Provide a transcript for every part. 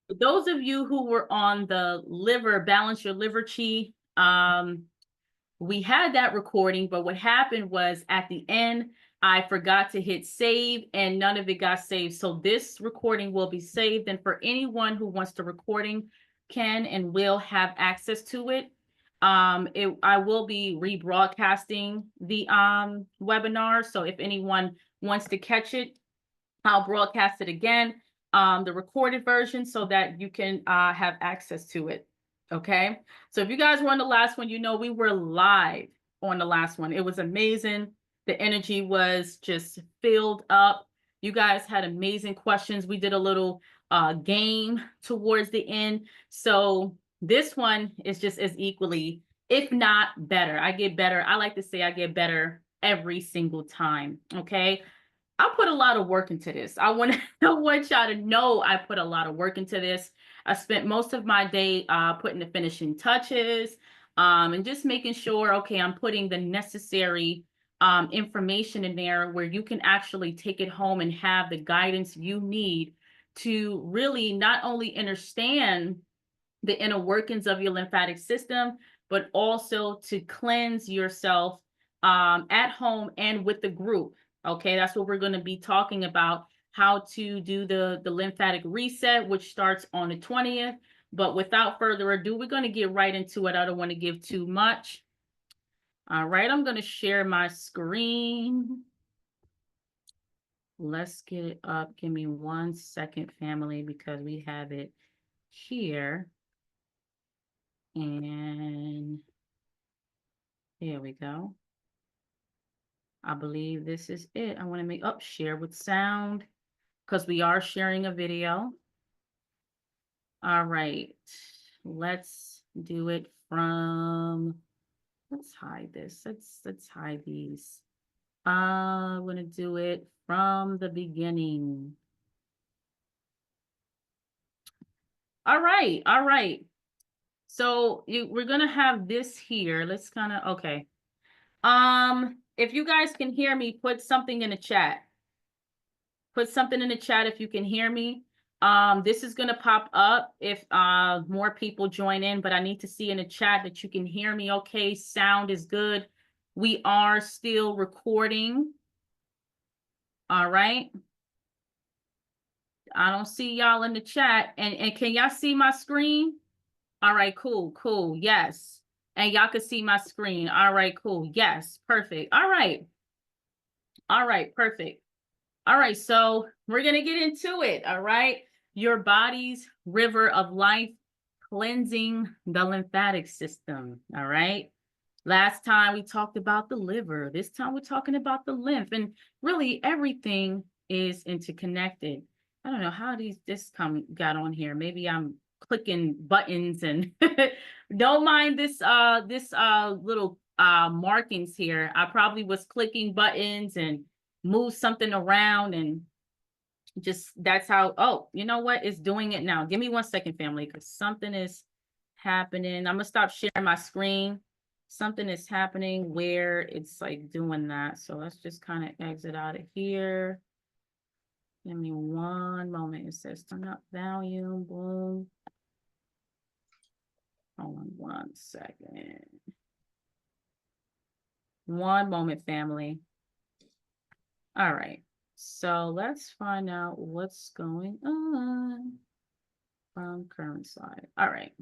those of you who were on the liver, balance your liver chi, we had that recording, but what happened was at the end, I forgot to hit save and none of it got saved. So this recording will be saved. And for anyone who wants the recording, can and will have access to it. I will be rebroadcasting the webinar. So if anyone wants to catch it, I'll broadcast it again, the recorded version, so that you can have access to it. Okay. So if you guys were on the last one, you know we were live on the last one. It was amazing. The energy was just filled up. You guys had amazing questions. We did a little game towards the end. So this one is just as equally, if not better. I get better. I like to say I get better every single time. Okay. I put a lot of work into this. I want y'all to know I put a lot of work into this. I spent most of my day putting the finishing touches and just making sure, okay, I'm putting the necessary information in there where you can actually take it home and have the guidance you need to really not only understand the inner workings of your lymphatic system, but also to cleanse yourself at home and with the group. Okay, that's what we're going to be talking about, how to do the lymphatic reset, which starts on the 20th. But without further ado, we're going to get right into it. I don't want to give too much. All right, I'm going to share my screen. Let's get it up. Give me 1 second, family, because we have it here. And here we go. I believe this is it. I want to make up share with sound because we are sharing a video. All right, let's do it from, let's hide this. Let's hide these. I'm going to do it from the beginning. All right, all right. So we're going to have this here. Let's kind of, okay. If you guys can hear me, put something in the chat. Put something in the chat if you can hear me. This is going to pop up if more people join in, but I need to see in the chat that you can hear me. Okay, sound is good. We are still recording. All right. I don't see y'all in the chat. And can y'all see my screen? All right, cool, cool. Yes. And y'all can see my screen. All right, cool. Yes, perfect. All right. All right, perfect. All right, so we're going to get into it. All right. Your body's river of life, cleansing the lymphatic system. All right. Last time we talked about the liver. This time we're talking about the lymph, and really everything is interconnected. I don't know how this got on here. Maybe I'm clicking buttons and don't mind this little markings here. I probably was clicking buttons and move something around, and just that's how, oh, you know what, it's doing it now. Give me 1 second, family, because something is happening. I'm gonna stop sharing my screen. Something is happening where it's like doing that. So let's just kind of exit out of here. Give me 1 moment. It says turn up volume. Boom. Hold on 1 second. 1 moment, family. All right. So let's find out what's going on from current slide. All right.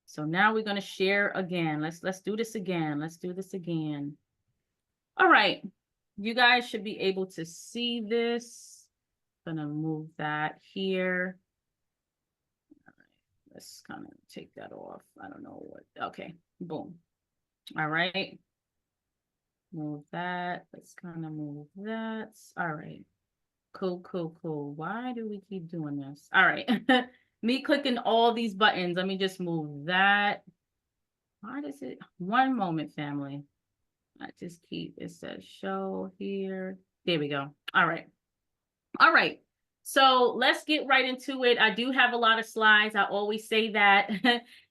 So now we're going to share again. Let's do this again. Let's do this again. All right. You guys should be able to see this. I'm going to move that here. All right. Let's kind of take that off. I don't know what. Okay. Boom. All right. Move that. Let's kind of move that. All right. Cool, cool, cool. Why do we keep doing this? All right. Me clicking all these buttons. Let me just move that. Why does it? 1 moment, family. I just keep, it says show here. There we go. All right. All right. So let's get right into it. I do have a lot of slides. I always say that,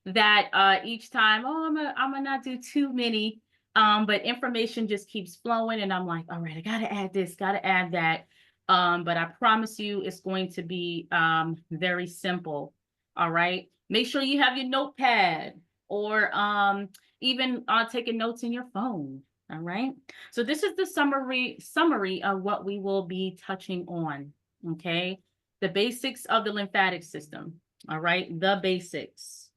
that each time, oh, I'm gonna not do too many. But information just keeps flowing, and I'm like, all right, I gotta add this, gotta add that. But I promise you it's going to be very simple. All right. Make sure you have your notepad or even taking notes in your phone. All right. So this is the summary of what we will be touching on. Okay. The basics of the lymphatic system. All right. The basics.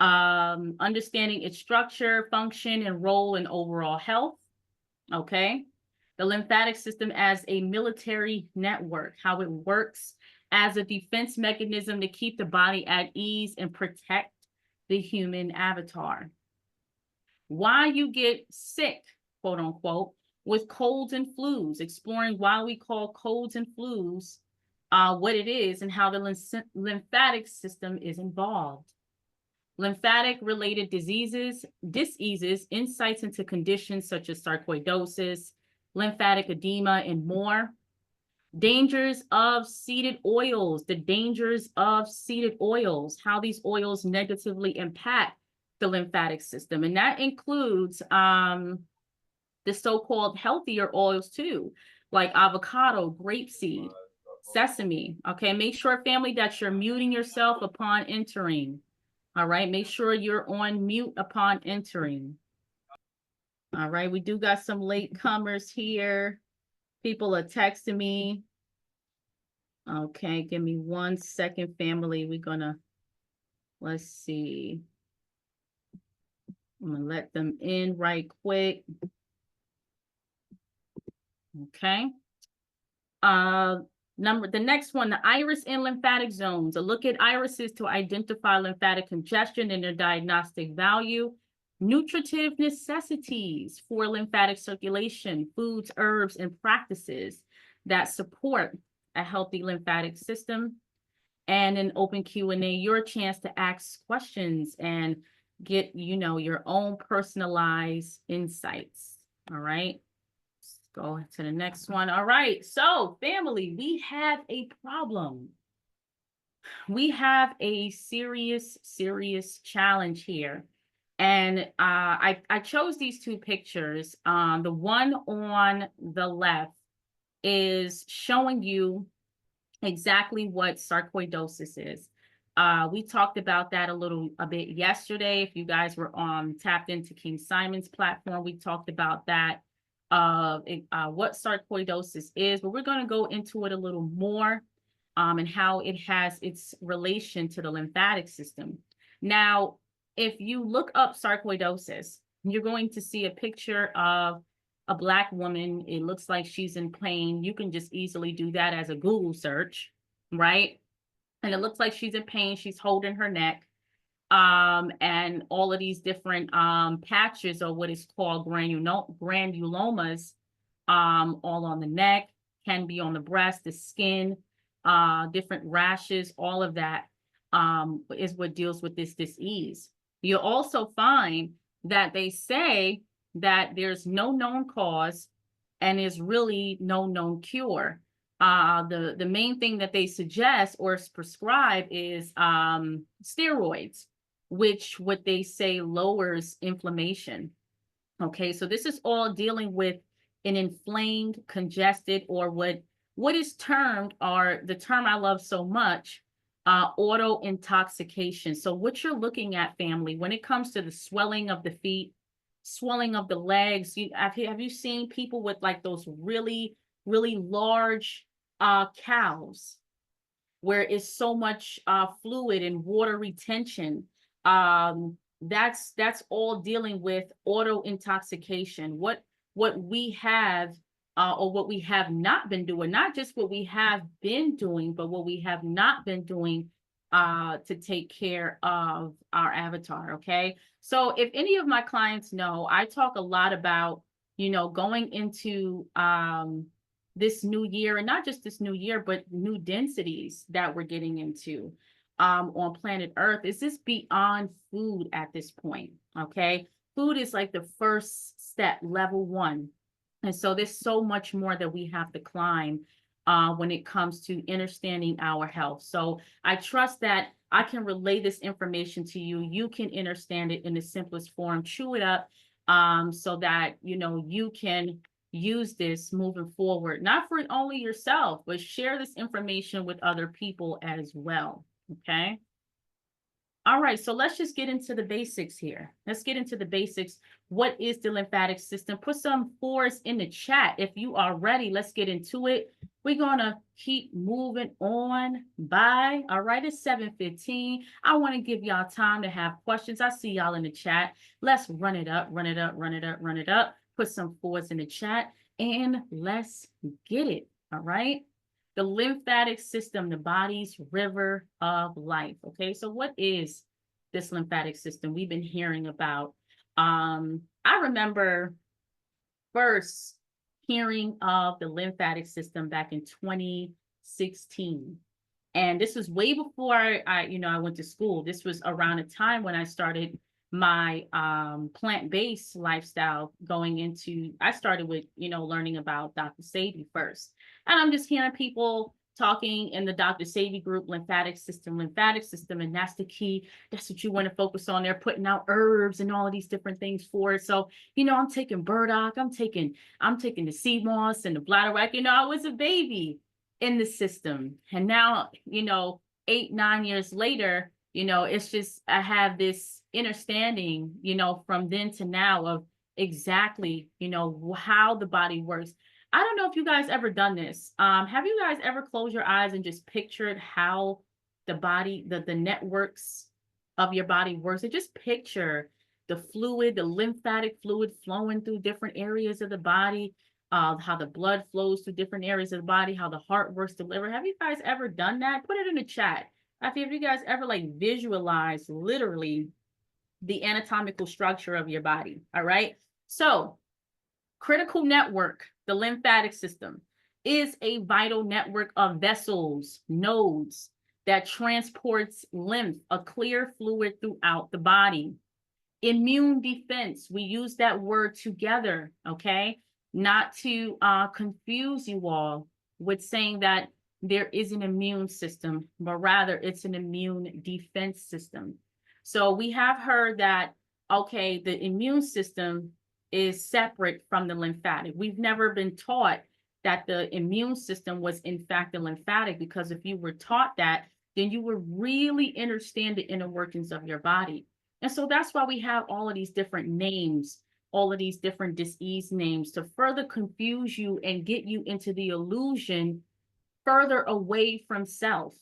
Understanding its structure, function, and role in overall health. Okay. The lymphatic system as a military network, how it works as a defense mechanism to keep the body at ease and protect the human avatar. Why you get sick, quote unquote, with colds and flus, exploring why we call colds and flus what it is and how the lymphatic system is involved. Lymphatic related diseases, insights into conditions such as sarcoidosis, lymphatic edema, and more. Dangers of seeded oils, the dangers of seeded oils, how these oils negatively impact the lymphatic system. And that includes the so-called healthier oils too, like avocado, grapeseed, sesame. Okay, make sure, family, that you're muting yourself upon entering. All right, make sure you're on mute upon entering. All right, we do got some latecomers here. People are texting me. Okay, give me 1 second, family. Let's see. I'm gonna let them in right quick. Okay. The next one, the iris and lymphatic zones. A look at irises to identify lymphatic congestion and their diagnostic value. Nutritive necessities for lymphatic circulation, foods, herbs, and practices that support a healthy lymphatic system. And an open Q&A, your chance to ask questions and get, your own personalized insights. All right. Go to the next one. All right. So, family, we have a problem. We have a serious challenge here. And I chose these two pictures. The one on the left is showing you exactly what sarcoidosis is. We talked about that a bit yesterday. If you guys were tapped into King Simon's platform, we talked about that. What sarcoidosis is, but we're going to go into it a little more and how it has its relation to the lymphatic system. Now, if you look up sarcoidosis, you're going to see a picture of a Black woman. It looks like she's in pain. You can just easily do that as a Google search, right? And it looks like she's in pain. She's holding her neck. And all of these different patches are what is called granulomas, all on the neck, can be on the breast, the skin, different rashes, all of that is what deals with this disease. You'll also find that they say that there's no known cause and is really no known cure. The main thing that they suggest or prescribe is steroids, which what they say lowers inflammation. Okay, so this is all dealing with an inflamed, congested, or what is termed, or the term I love so much, auto intoxication. So what you're looking at, family, when it comes to the swelling of the feet, swelling of the legs, have you seen people with like those really large cows where it's so much fluid and water retention? That's all dealing with auto intoxication. What we have or what we have not been doing, not just what we have been doing, but what we have not been doing to take care of our avatar. Okay. So if any of my clients know, I talk a lot about, going into this new year, and not just this new year, but new densities that we're getting into on planet Earth. Is this beyond food at this point? Okay. Food is like the first step, level 1. And so there's so much more that we have to climb when it comes to understanding our health. So I trust that I can relay this information to you. You can understand it in the simplest form, chew it up so that, you can use this moving forward, not for only yourself, but share this information with other people as well. Okay. All right, so let's just get into the basics here. Let's get into the basics. What is the lymphatic system? Put some fours in the chat if you are ready. Let's get into it. We're gonna keep moving on by. All right, it's 7:15. I want to give y'all time to have questions. I see y'all in the chat. Let's run it up, run it up, run it up, run it up. Put some fours in the chat and let's get it. All right. The lymphatic system, the body's river of life. Okay, so what is this lymphatic system we've been hearing about? I remember first hearing of the lymphatic system back in 2016. And this was way before I went to school. This was around a time when I started my plant-based lifestyle I started with, learning about Dr. Sadie first. And I'm just hearing people talking in the Dr. Sadie group, lymphatic system, and that's the key. That's what you want to focus on. They're putting out herbs and all of these different things for it. So, I'm taking burdock, I'm taking the sea moss and the bladderwrack. I was a baby in the system. And now, 8-9 years later, it's just I have this understanding, from then to now of exactly, how the body works. I don't know if you guys ever done this. Have you guys ever closed your eyes and just pictured how the body, the networks of your body works? And just picture the fluid, the lymphatic fluid flowing through different areas of the body, how the blood flows through different areas of the body, how the heart works, the liver. Have you guys ever done that? Put it in the chat. Have you guys ever visualize literally the anatomical structure of your body? All right. So critical network, the lymphatic system, is a vital network of vessels, nodes that transports lymph, a clear fluid throughout the body. Immune defense, we use that word together, okay? Not to confuse you all with saying that there is an immune system, but rather it's an immune defense system. So we have heard that, okay, the immune system is separate from the lymphatic. We've never been taught that the immune system was in fact the lymphatic, because if you were taught that, then you would really understand the inner workings of your body. And so that's why we have all of these different names, all of these different disease names, to further confuse you and get you into the illusion further away from self.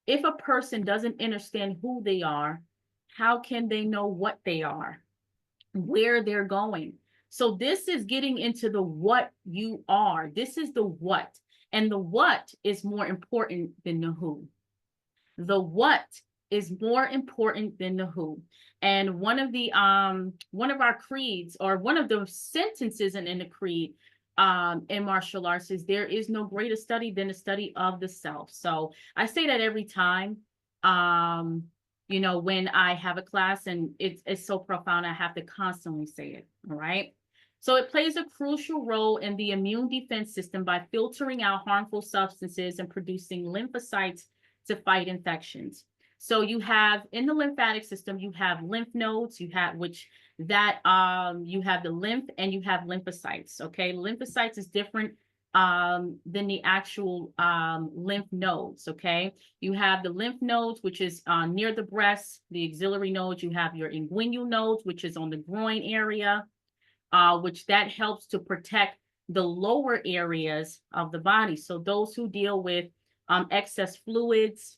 If a person doesn't understand who they are, how can they know what they are, where they're going? So this is getting into the what you are. This is the what. And the what is more important than the who. The what is more important than the who. And one of our creeds, or one of the sentences in the creed in martial arts, is there is no greater study than the study of the self. So I say that every time, when I have a class, and it's so profound, I have to constantly say it. All right. So it plays a crucial role in the immune defense system by filtering out harmful substances and producing lymphocytes to fight infections. So you have in the lymphatic system, you have lymph nodes, you have you have the lymph and you have lymphocytes. Okay, lymphocytes is different than the actual lymph nodes. Okay, you have the lymph nodes, which is near the breast, the axillary nodes. You have your inguinal nodes, which is on the groin area, which that helps to protect the lower areas of the body. So those who deal with excess fluids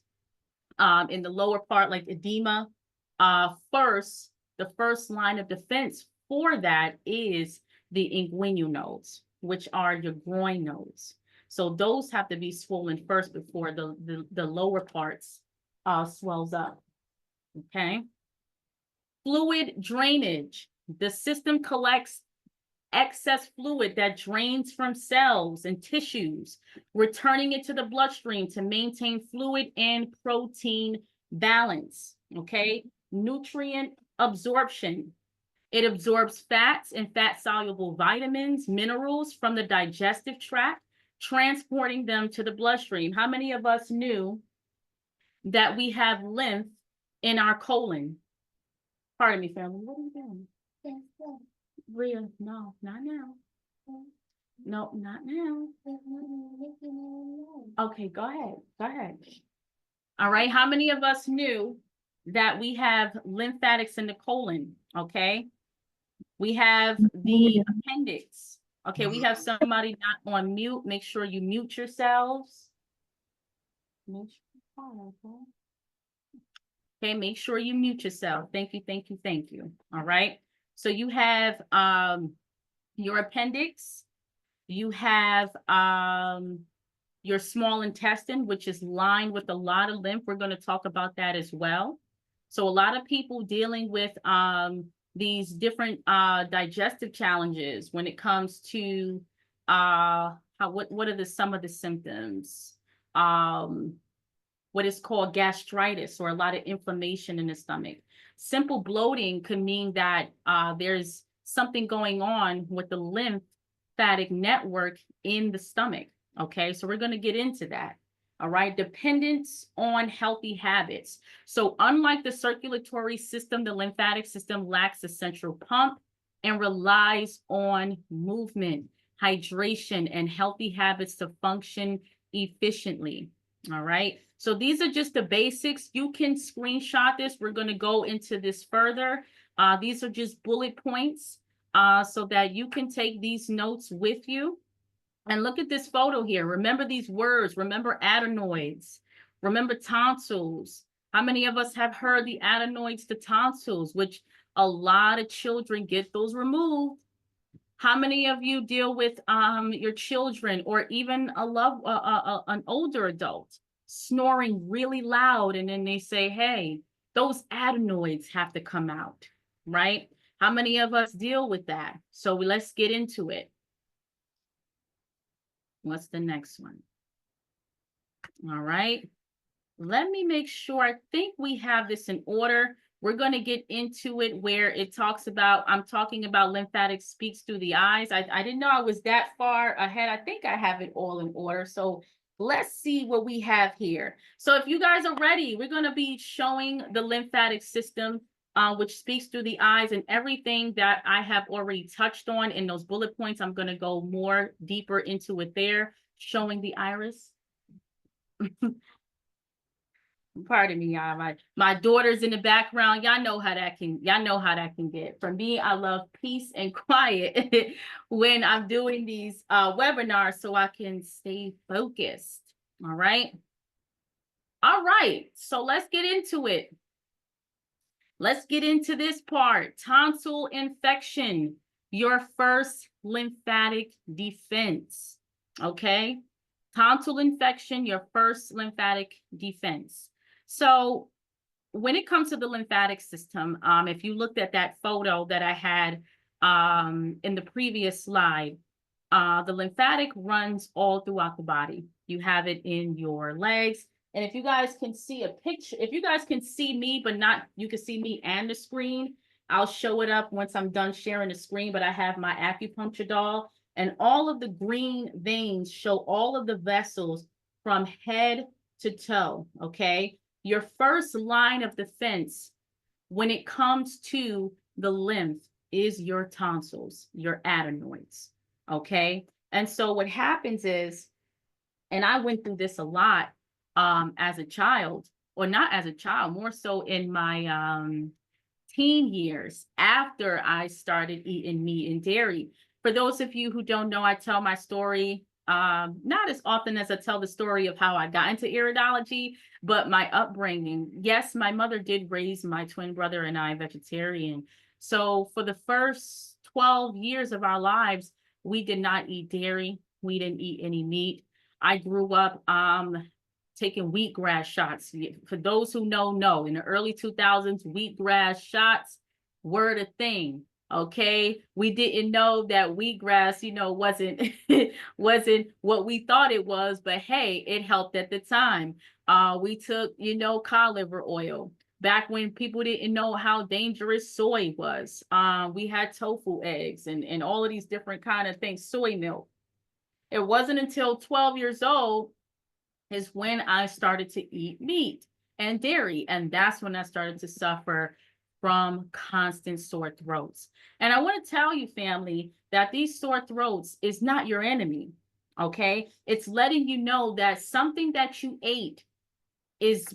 in the lower part, like edema, the first line of defense for that is the inguinal nodes, which are your groin nodes. So those have to be swollen first before the lower parts swells up. Okay. Fluid drainage. The system collects excess fluid that drains from cells and tissues, returning it to the bloodstream to maintain fluid and protein balance. Okay. Nutrient absorption. It absorbs fats and fat-soluble vitamins, minerals from the digestive tract, transporting them to the bloodstream. How many of us knew that we have lymph in our colon? Pardon me, family. What are you doing? Rhea, no, not now. No, not now. Okay, go ahead. Go ahead. All right. How many of us knew that we have lymphatics in the colon? Okay. We have the appendix. Okay. We have somebody not on mute. Make sure you mute yourselves. Okay. Make sure you mute yourself. Thank you. Thank you. Thank you. All right. So you have your appendix. You have your small intestine, which is lined with a lot of lymph. We're going to talk about that as well. So a lot of people dealing with these different digestive challenges when it comes to what are some of the symptoms? What is called gastritis, or a lot of inflammation in the stomach. Simple bloating could mean that there's something going on with the lymphatic network in the stomach. Okay, so we're going to get into that. All right, dependence on healthy habits. So unlike the circulatory system, the lymphatic system lacks a central pump and relies on movement, hydration, and healthy habits to function efficiently. All right, so these are just the basics. You can screenshot this. We're going to go into this further. These are just bullet points so that you can take these notes with you. And look at this photo here. Remember these words. Remember adenoids. Remember tonsils. How many of us have heard the adenoids to tonsils, which a lot of children get those removed? How many of you deal with your children, or even an older adult snoring really loud, and then they say, hey, those adenoids have to come out, right? How many of us deal with that? So let's get into it. What's the next one? All right. Let me make sure. I think we have this in order. We're going to get into it where it talks about, I'm talking about lymphatic speaks through the eyes. I didn't know I was that far ahead. I think I have it all in order. So let's see what we have here. So if you guys are ready, we're going to be showing the lymphatic system, which speaks through the eyes, and everything that I have already touched on in those bullet points. I'm going to go more deeper into it there, showing the iris. Pardon me, y'all. My daughter's in the background. Y'all know how that can get. For me, I love peace and quiet when I'm doing these webinars so I can stay focused. All right. All right. So let's get into it. Let's get into this part. Tonsil infection, your first lymphatic defense. Okay. Tonsil infection, your first lymphatic defense. So when it comes to the lymphatic system, if you looked at that photo that I had in the previous slide, the lymphatic runs all throughout the body. You have it in your legs. And if you guys can see a picture, if you guys can see me, but not, you can see me and the screen, I'll show it up once I'm done sharing the screen, but I have my acupuncture doll, and all of the green veins show all of the vessels from head to toe, okay? Your first line of defense when it comes to the lymph is your tonsils, your adenoids, okay? And so what happens is, and I went through this a lot as a child, or not as a child, more so in my teen years after I started eating meat and dairy. For those of you who don't know, I tell my story not as often as I tell the story of how I got into iridology, but my upbringing. Yes, my mother did raise my twin brother and I vegetarian. So for the first 12 years of our lives, we did not eat dairy. We didn't eat any meat. I grew up taking wheatgrass shots. For those who know, in the early 2000s, wheatgrass shots were the thing. Okay, we didn't know that wheatgrass, wasn't what we thought it was, but hey, it helped at the time. We took, cod liver oil back when people didn't know how dangerous soy was. We had tofu eggs and all of these different kind of things, soy milk. It wasn't until 12 years old is when I started to eat meat and dairy. And that's when I started to suffer from constant sore throats. And I want to tell you, family, that these sore throats is not your enemy. Okay, it's letting you know that something that you ate is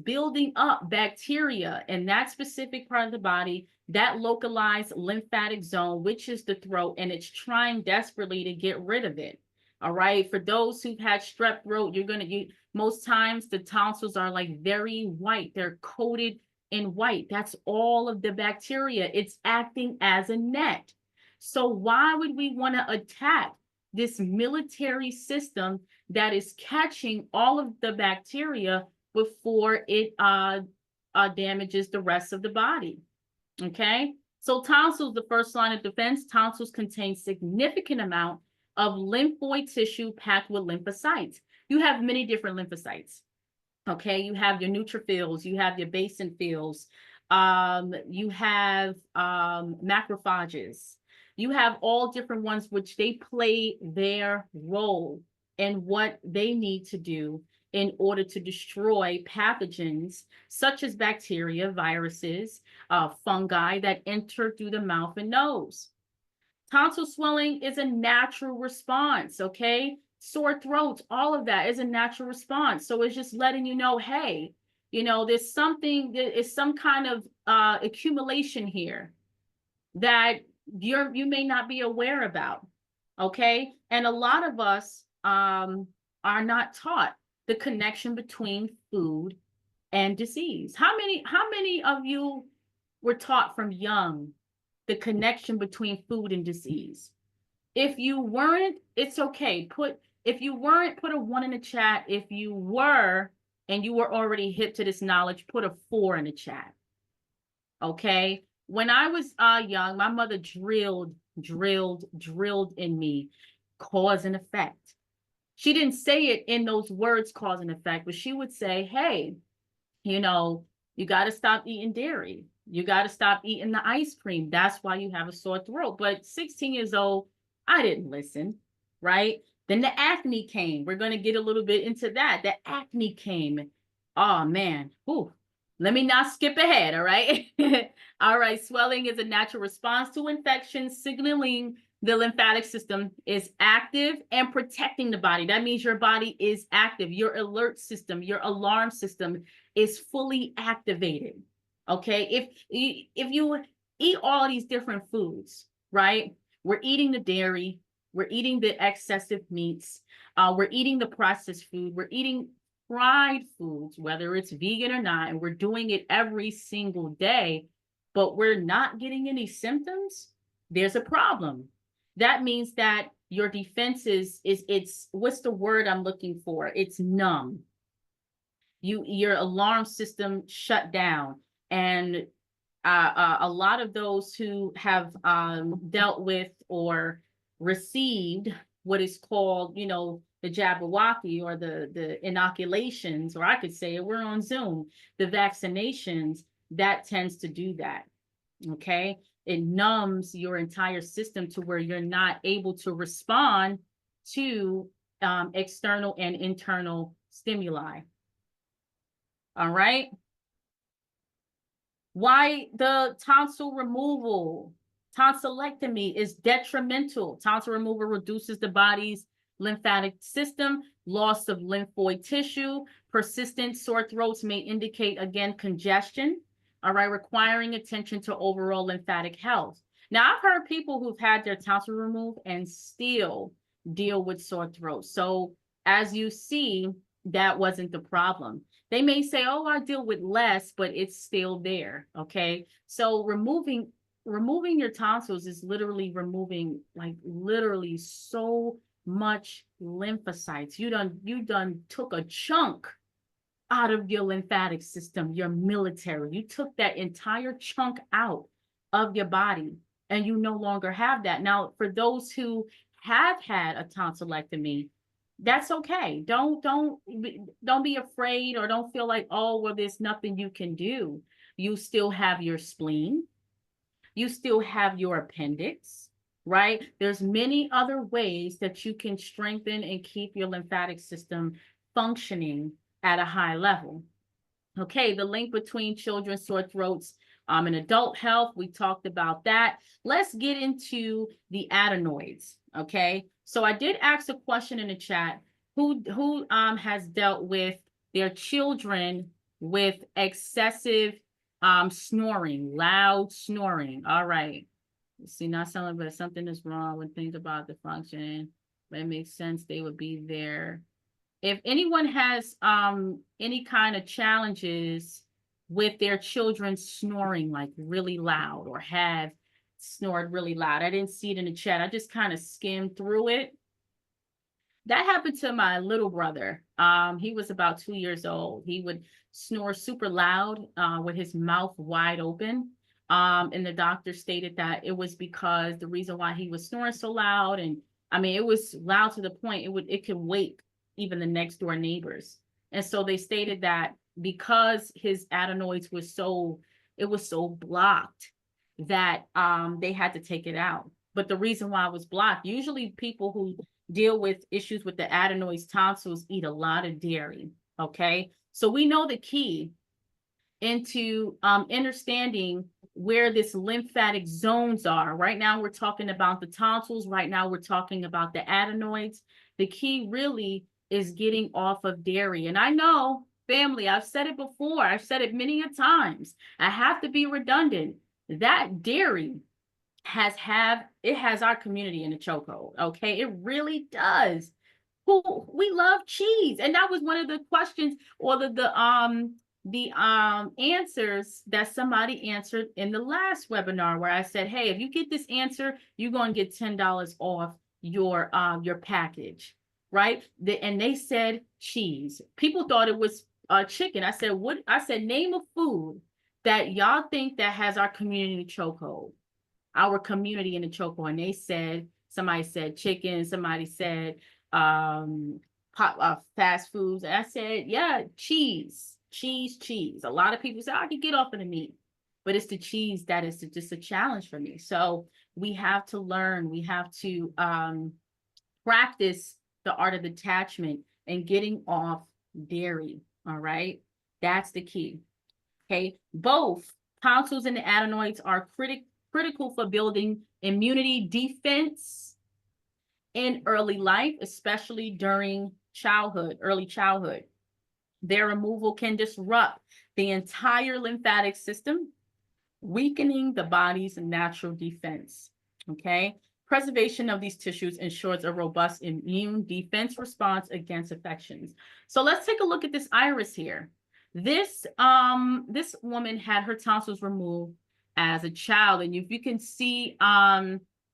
building up bacteria in that specific part of the body, that localized lymphatic zone, which is the throat, and it's trying desperately to get rid of it. All right. For those who've had strep throat, most times the tonsils are like very white. They're coated in white. That's all of the bacteria. It's acting as a net. So why would we want to attack this military system that is catching all of the bacteria before it damages the rest of the body? Okay. So tonsils, the first line of defense, tonsils contain significant amount of lymphoid tissue packed with lymphocytes. You have many different lymphocytes. Okay, you have your neutrophils, you have your basophils, you have macrophages. You have all different ones which they play their role in what they need to do in order to destroy pathogens such as bacteria, viruses, fungi that enter through the mouth and nose. Tonsil swelling is a natural response, okay? Sore throats, all of that is a natural response. So it's just letting you know, hey, there's some kind of accumulation here that you may not be aware about, okay? And a lot of us are not taught the connection between food and disease. How many of you were taught from young the connection between food and disease? If you weren't, it's okay. If you weren't, put a 1 in the chat. If you were, and you were already hip to this knowledge, put a 4 in the chat. Okay. When I was young, my mother drilled in me cause and effect. She didn't say it in those words, cause and effect, but she would say, hey, you got to stop eating dairy. You got to stop eating the ice cream. That's why you have a sore throat. But 16 years old, I didn't listen, right? Then the acne came. We're going to get a little bit into that. The acne came. Oh, man. Whew. Let me not skip ahead, all right? All right, swelling is a natural response to infection, signaling the lymphatic system is active and protecting the body. That means your body is active. Your alert system, your alarm system is fully activated. Okay, if you eat all these different foods, right? We're eating the dairy, we're eating the excessive meats, we're eating the processed food, we're eating fried foods, whether it's vegan or not, and we're doing it every single day, but we're not getting any symptoms. There's a problem. That means that your defenses it's what's the word I'm looking for? It's numb. Your alarm system shut down. And a lot of those who have dealt with or received what is called, the Jabberwocky or the inoculations, or I could say it, we're on Zoom, the vaccinations, that tends to do that. Okay. It numbs your entire system to where you're not able to respond to external and internal stimuli. All right. Why the tonsil removal? Tonsillectomy is detrimental. Tonsil removal reduces the body's lymphatic system, loss of lymphoid tissue. Persistent sore throats may indicate, again, congestion, all right, requiring attention to overall lymphatic health. Now, I've heard people who've had their tonsil removed and still deal with sore throats. So as you see, that wasn't the problem. They may say, oh, I deal with less, but it's still there. Okay. So removing your tonsils is literally removing, like, literally so much lymphocytes. You done took a chunk out of your lymphatic system, your military. You took that entire chunk out of your body and you no longer have that. Now, for those who have had a tonsillectomy, that's okay. Don't be afraid, or don't feel like, oh, well, there's nothing you can do. You still have your spleen. You still have your appendix, right? There's many other ways that you can strengthen and keep your lymphatic system functioning at a high level. Okay, the link between children's sore throats In adult health, we talked about that. Let's get into the adenoids, okay? So I did ask a question in the chat. Who has dealt with their children with excessive snoring, loud snoring? All right. See, not something, but something is wrong when things about the function. But it makes sense they would be there. If anyone has any kind of challenges with their children snoring like really loud or have snored really loud, I didn't see it in the chat. I just kind of skimmed through it. That happened to my little brother. He was about 2 years old. He would snore super loud with his mouth wide open. And the doctor stated that it was because the reason why he was snoring so loud, and I mean, it was loud to the point it could wake even the next door neighbors. And so they stated that because his adenoids was so blocked that they had to take it out. But the reason why it was blocked, usually people who deal with issues with the adenoids, tonsils, eat a lot of dairy. Okay, so we know the key into understanding where this lymphatic zones are. Right now, we're talking about the tonsils. Right now, we're talking about the adenoids. The key really is getting off of dairy. And I know, family, I've said it before. I've said it many a times. I have to be redundant. That dairy has our community in the chokehold. Okay, it really does. We love cheese, and that was one of the questions or the answers that somebody answered in the last webinar where I said, hey, if you get this answer, you're going to get $10 off your package, right? And they said cheese. People thought it was chicken. I said, what? I said, name a food that y'all think that has our community in the chokehold. Our community in the chokehold. And they said, somebody said chicken, somebody said fast foods. And I said, yeah, cheese. A lot of people say, I can get off of the meat, but it's the cheese that is just a challenge for me. So we have to learn, we have to practice the art of detachment and getting off dairy. All right, that's the key. Okay, both tonsils and the adenoids are critical for building immunity defense in early life, especially during early childhood. Their removal can disrupt the entire lymphatic system, weakening the body's natural defense. Okay, preservation of these tissues ensures a robust immune defense response against infections. So let's take a look at this iris here. This woman had her tonsils removed as a child, and if you can see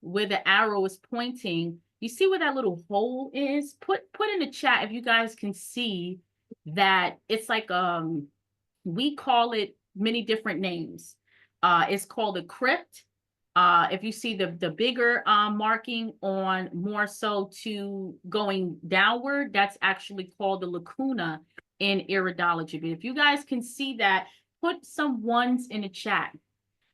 where the arrow is pointing, you see where that little hole is. Put in the chat if you guys can see that. It's like we call it many different names. It's called a crypt. If you see the bigger marking on more so to going downward, that's actually called the lacuna in iridology. But if you guys can see that, put some ones in the chat.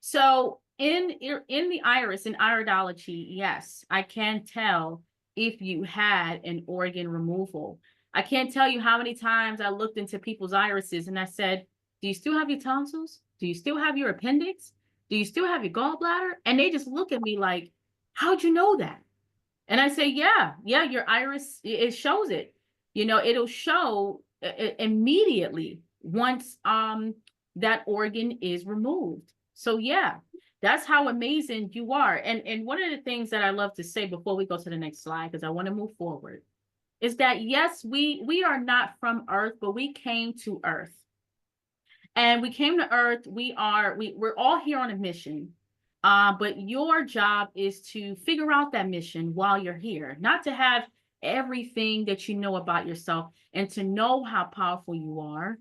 So in the iris, in iridology, yes, I can tell if you had an organ removal. I can't tell you how many times I looked into people's irises and I said, do you still have your tonsils? Do you still have your appendix? Do you still have your gallbladder? And they just look at me like, how'd you know that? And I say, yeah, your iris, it shows it. You know, it'll show immediately once that organ is removed. So yeah, that's how amazing you are. And one of the things that I love to say before we go to the next slide, because I want to move forward, is that yes, we are not from Earth, but we came to Earth. And we came to Earth. We're all here on a mission. But your job is to figure out that mission while you're here, not to have everything that you know about yourself and to know how powerful you are,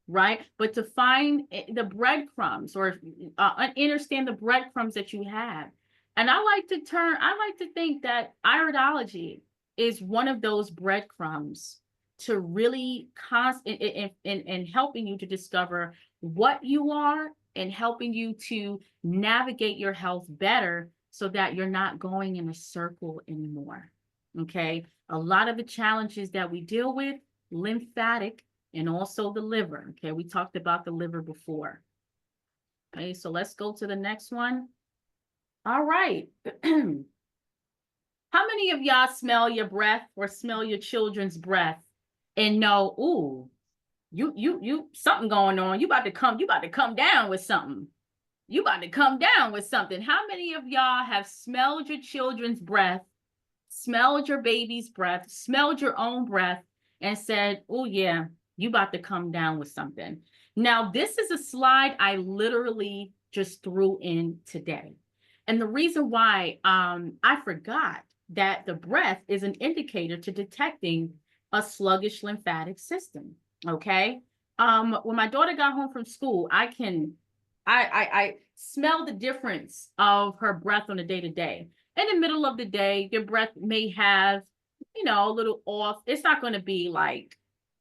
right? But to find the breadcrumbs or understand the breadcrumbs that you have. And I like to think that iridology is one of those breadcrumbs to really in helping you to discover what you are and helping you to navigate your health better so that you're not going in a circle anymore. Okay. A lot of the challenges that we deal with, lymphatic and also the liver. Okay. We talked about the liver before. Okay, so let's go to the next one. All right. How many of y'all smell your breath or smell your children's breath and know, ooh, you something going on. You about to come down with something. You about to come down with something. How many of y'all have smelled your children's breath, smelled your baby's breath, smelled your own breath, and said, oh yeah, you about to come down with something? Now, this is a slide I literally just threw in today. And the reason why I forgot that the breath is an indicator to detecting a sluggish lymphatic system. Okay. When my daughter got home from school, I smell the difference of her breath on a day-to-day. In the middle of the day, your breath may have, a little off. It's not going to be like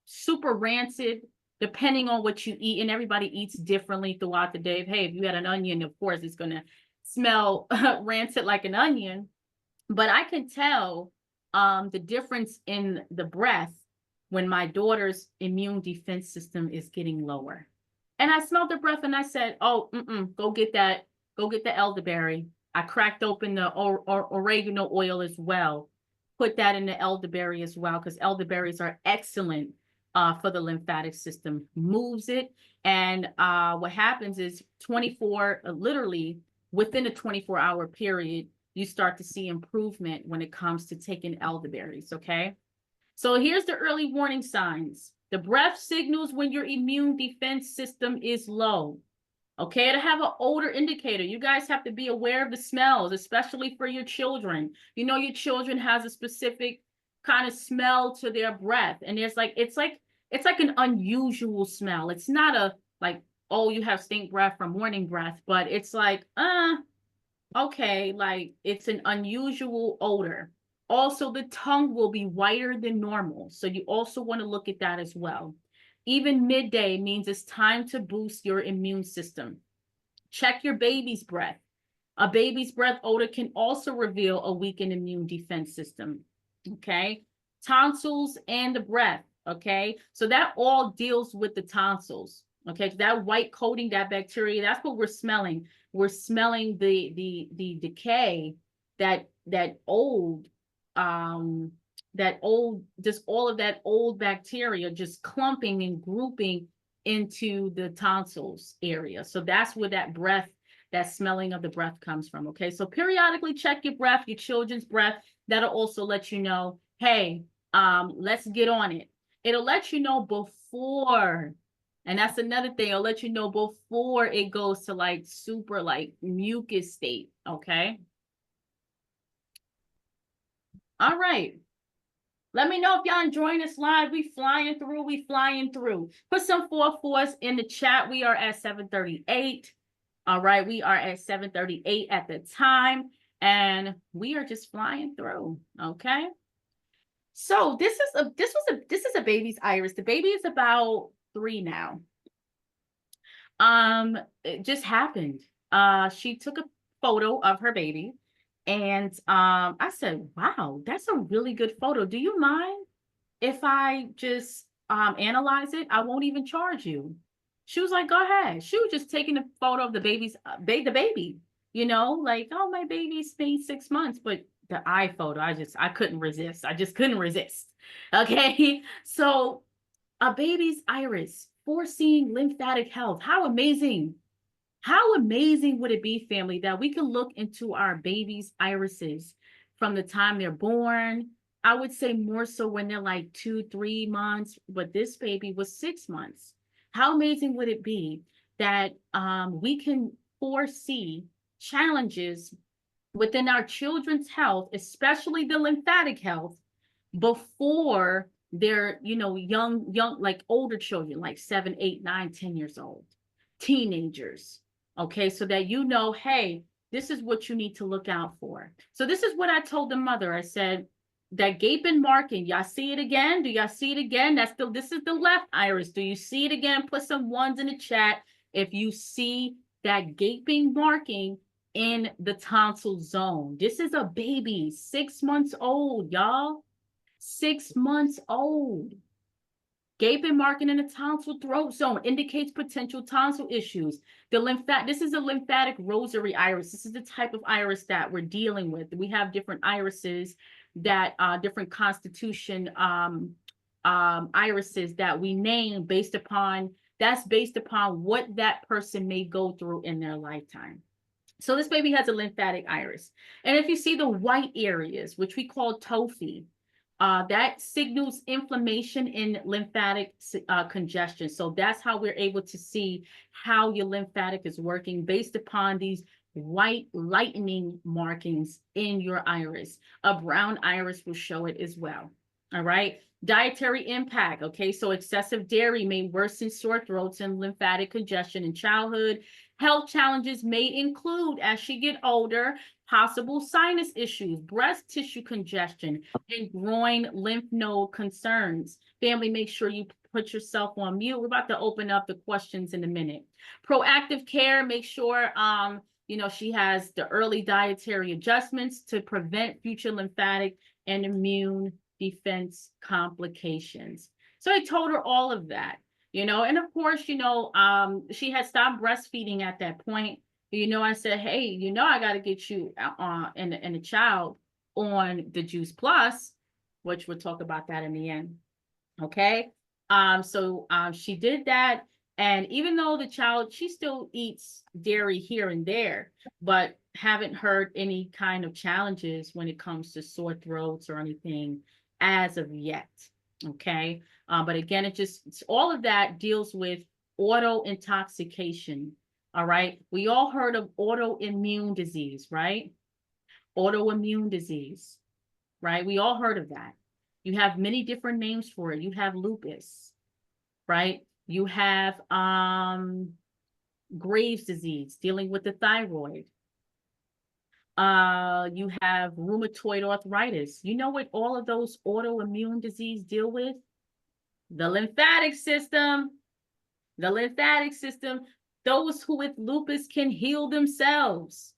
super rancid, depending on what you eat. And everybody eats differently throughout the day. Hey, if you had an onion, of course, it's going to smell rancid like an onion. But I can tell the difference in the breath when my daughter's immune defense system is getting lower. And I smelled the breath and I said, oh, go get the elderberry. I cracked open the oregano oil as well. Put that in the elderberry as well, because elderberries are excellent for the lymphatic system. Moves it. And what happens is literally within a 24-hour period, you start to see improvement when it comes to taking elderberries, okay? So here's the early warning signs. The breath signals when your immune defense system is low. Okay, to have an odor indicator, you guys have to be aware of the smells, especially for your children. Your children has a specific kind of smell to their breath, and it's like an unusual smell. It's not a like, oh, you have stink breath from morning breath, but it's like, okay, like it's an unusual odor. Also, the tongue will be whiter than normal. So you also want to look at that as well. Even midday means it's time to boost your immune system. Check your baby's breath. A baby's breath odor can also reveal a weakened immune defense system. Okay. Tonsils and the breath. Okay. So that all deals with the tonsils. Okay. That white coating, that bacteria, that's what we're smelling. We're smelling the decay, that old, just all of that old bacteria just clumping and grouping into the tonsils area. So that's where that smelling of the breath comes from. Okay. So periodically check your breath, your children's breath. That'll also let you know, hey, let's get on it. It'll let you know before. And that's another thing. I'll let you know before it goes to like super like mucus state. Okay. All right. Let me know if y'all enjoying this live. We flying through. Put some 4-4s in the chat. We are at 7:38. All right. We are at 7:38 at the time. And we are just flying through. Okay. So this is a baby's iris. The baby is about 3 now. It just happened. She took a photo of her baby, and I said, wow, that's a really good photo. Do you mind if I just analyze it? I won't even charge you. She was like, go ahead. She was just taking a photo of the baby's the baby, like, oh, my baby's been 6 months, but the eye photo, I couldn't resist. I just couldn't resist. Okay. So a baby's iris, foreseeing lymphatic health. How amazing. How amazing would it be, family, that we can look into our baby's irises from the time they're born? I would say more so when they're like 2-3 months, but this baby was 6 months. How amazing would it be that we can foresee challenges within our children's health, especially the lymphatic health, before they're, young, like older children, like 7, 8, 9, 10 years old, teenagers. Okay, so that hey, this is what you need to look out for. So this is what I told the mother. I said, that gaping marking, y'all see it again? Do y'all see it again? This is the left iris. Do you see it again? Put some ones in the chat if you see that gaping marking in the tonsil zone. This is a baby, 6 months old, y'all. 6 months old. Gaping marking in the tonsil throat zone indicates potential tonsil issues. This is a lymphatic rosary iris. This is the type of iris that we're dealing with. We have different irises that different constitution irises that we name based upon what that person may go through in their lifetime. So this baby has a lymphatic iris. And if you see the white areas, which we call tophi, that signals inflammation in lymphatic congestion. So that's how we're able to see how your lymphatic is working based upon these white lightening markings in your iris. A brown iris will show it as well. All right. Dietary impact. Okay. So excessive dairy may worsen sore throats and lymphatic congestion in childhood. Health challenges may include, as she get older, possible sinus issues, breast tissue congestion, and groin lymph node concerns. Family, make sure you put yourself on mute. We're about to open up the questions in a minute. Proactive care, make sure she has the early dietary adjustments to prevent future lymphatic and immune defense complications. So I told her all of that, and of course, she had stopped breastfeeding at that point. I said, hey, I got to get you and the child on the Juice Plus, which we'll talk about that in the end. Okay. So she did that. And even though the child, she still eats dairy here and there, but haven't heard any kind of challenges when it comes to sore throats or anything as of yet. Okay. But again, it's all of that deals with auto intoxication. All right. We all heard of autoimmune disease, right? Autoimmune disease, right? We all heard of that. You have many different names for it. You have lupus, right? You have Graves' disease, dealing with the thyroid. You have rheumatoid arthritis. You know what all of those autoimmune disease deal with? The lymphatic system. The lymphatic system. Those who with lupus can heal themselves.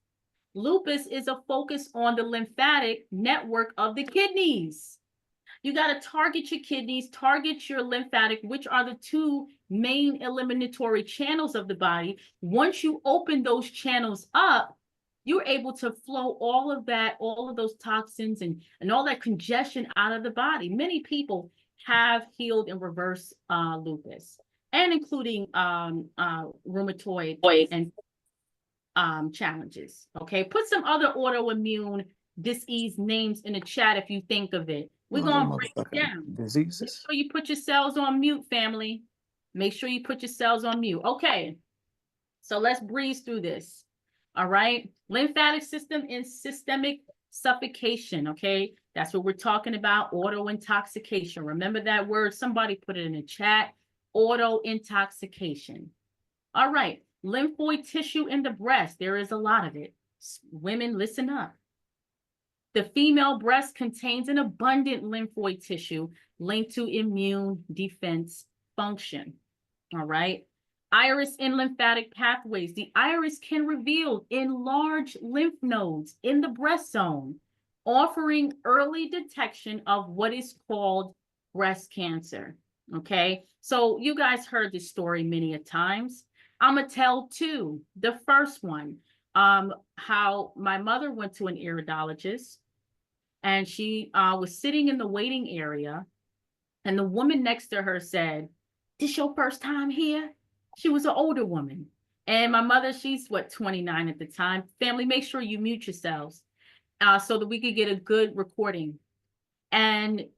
Lupus is a focus on the lymphatic network of the kidneys. You got to target your kidneys, target your lymphatic, which are the two main eliminatory channels of the body. Once you open those channels up, you're able to flow all of that, all of those toxins and all that congestion out of the body. Many people have healed and reversed lupus, and including rheumatoid and challenges. Okay, put some other autoimmune disease names in the chat if you think of it. We're going to break it down. Diseases. Make sure you put yourselves on mute, family. Make sure you put yourselves on mute. Okay, so let's breeze through this. All right, lymphatic system and systemic suffocation. Okay, that's what we're talking about, auto intoxication. Remember that word? Somebody put it in the chat, auto intoxication. All right, lymphoid tissue in the breast. There is a lot of it. Women, listen up. The female breast contains an abundant lymphoid tissue linked to immune defense function. All right. Iris and lymphatic pathways. The iris can reveal enlarged lymph nodes in the breast zone, offering early detection of what is called breast cancer. Okay. So you guys heard this story many a times. I'm going to tell two. The first one, how my mother went to an iridologist, and she was sitting in the waiting area, and the woman next to her said, "This your first time here?" She was an older woman. And my mother, she's 29 at the time. Family, make sure you mute yourselves so that we could get a good recording. And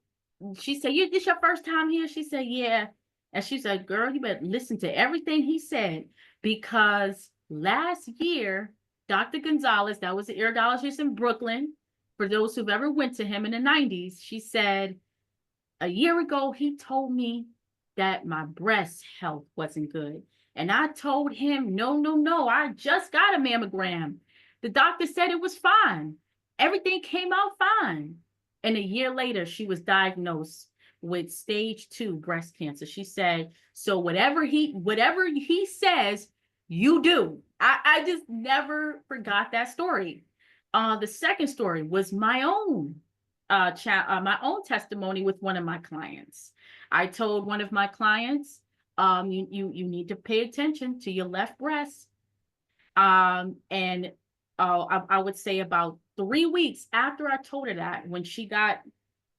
she said, "This your first time here?" She said, "Yeah." And she said, "Girl, you better listen to everything he said, because last year, Dr. Gonzalez, that was the iridologist in Brooklyn, for those who've ever went to him in the 90s, she said, a year ago, he told me that my breast health wasn't good. And I told him, no, I just got a mammogram. The doctor said it was fine. Everything came out fine." And a year later, she was diagnosed with stage 2 breast cancer. She said, "So whatever he says, you do." I just never forgot that story. The second story was my own. my own testimony with one of my clients. I told one of my clients, you need to pay attention to your left breast. And I would say about 3 weeks after I told her that, when she got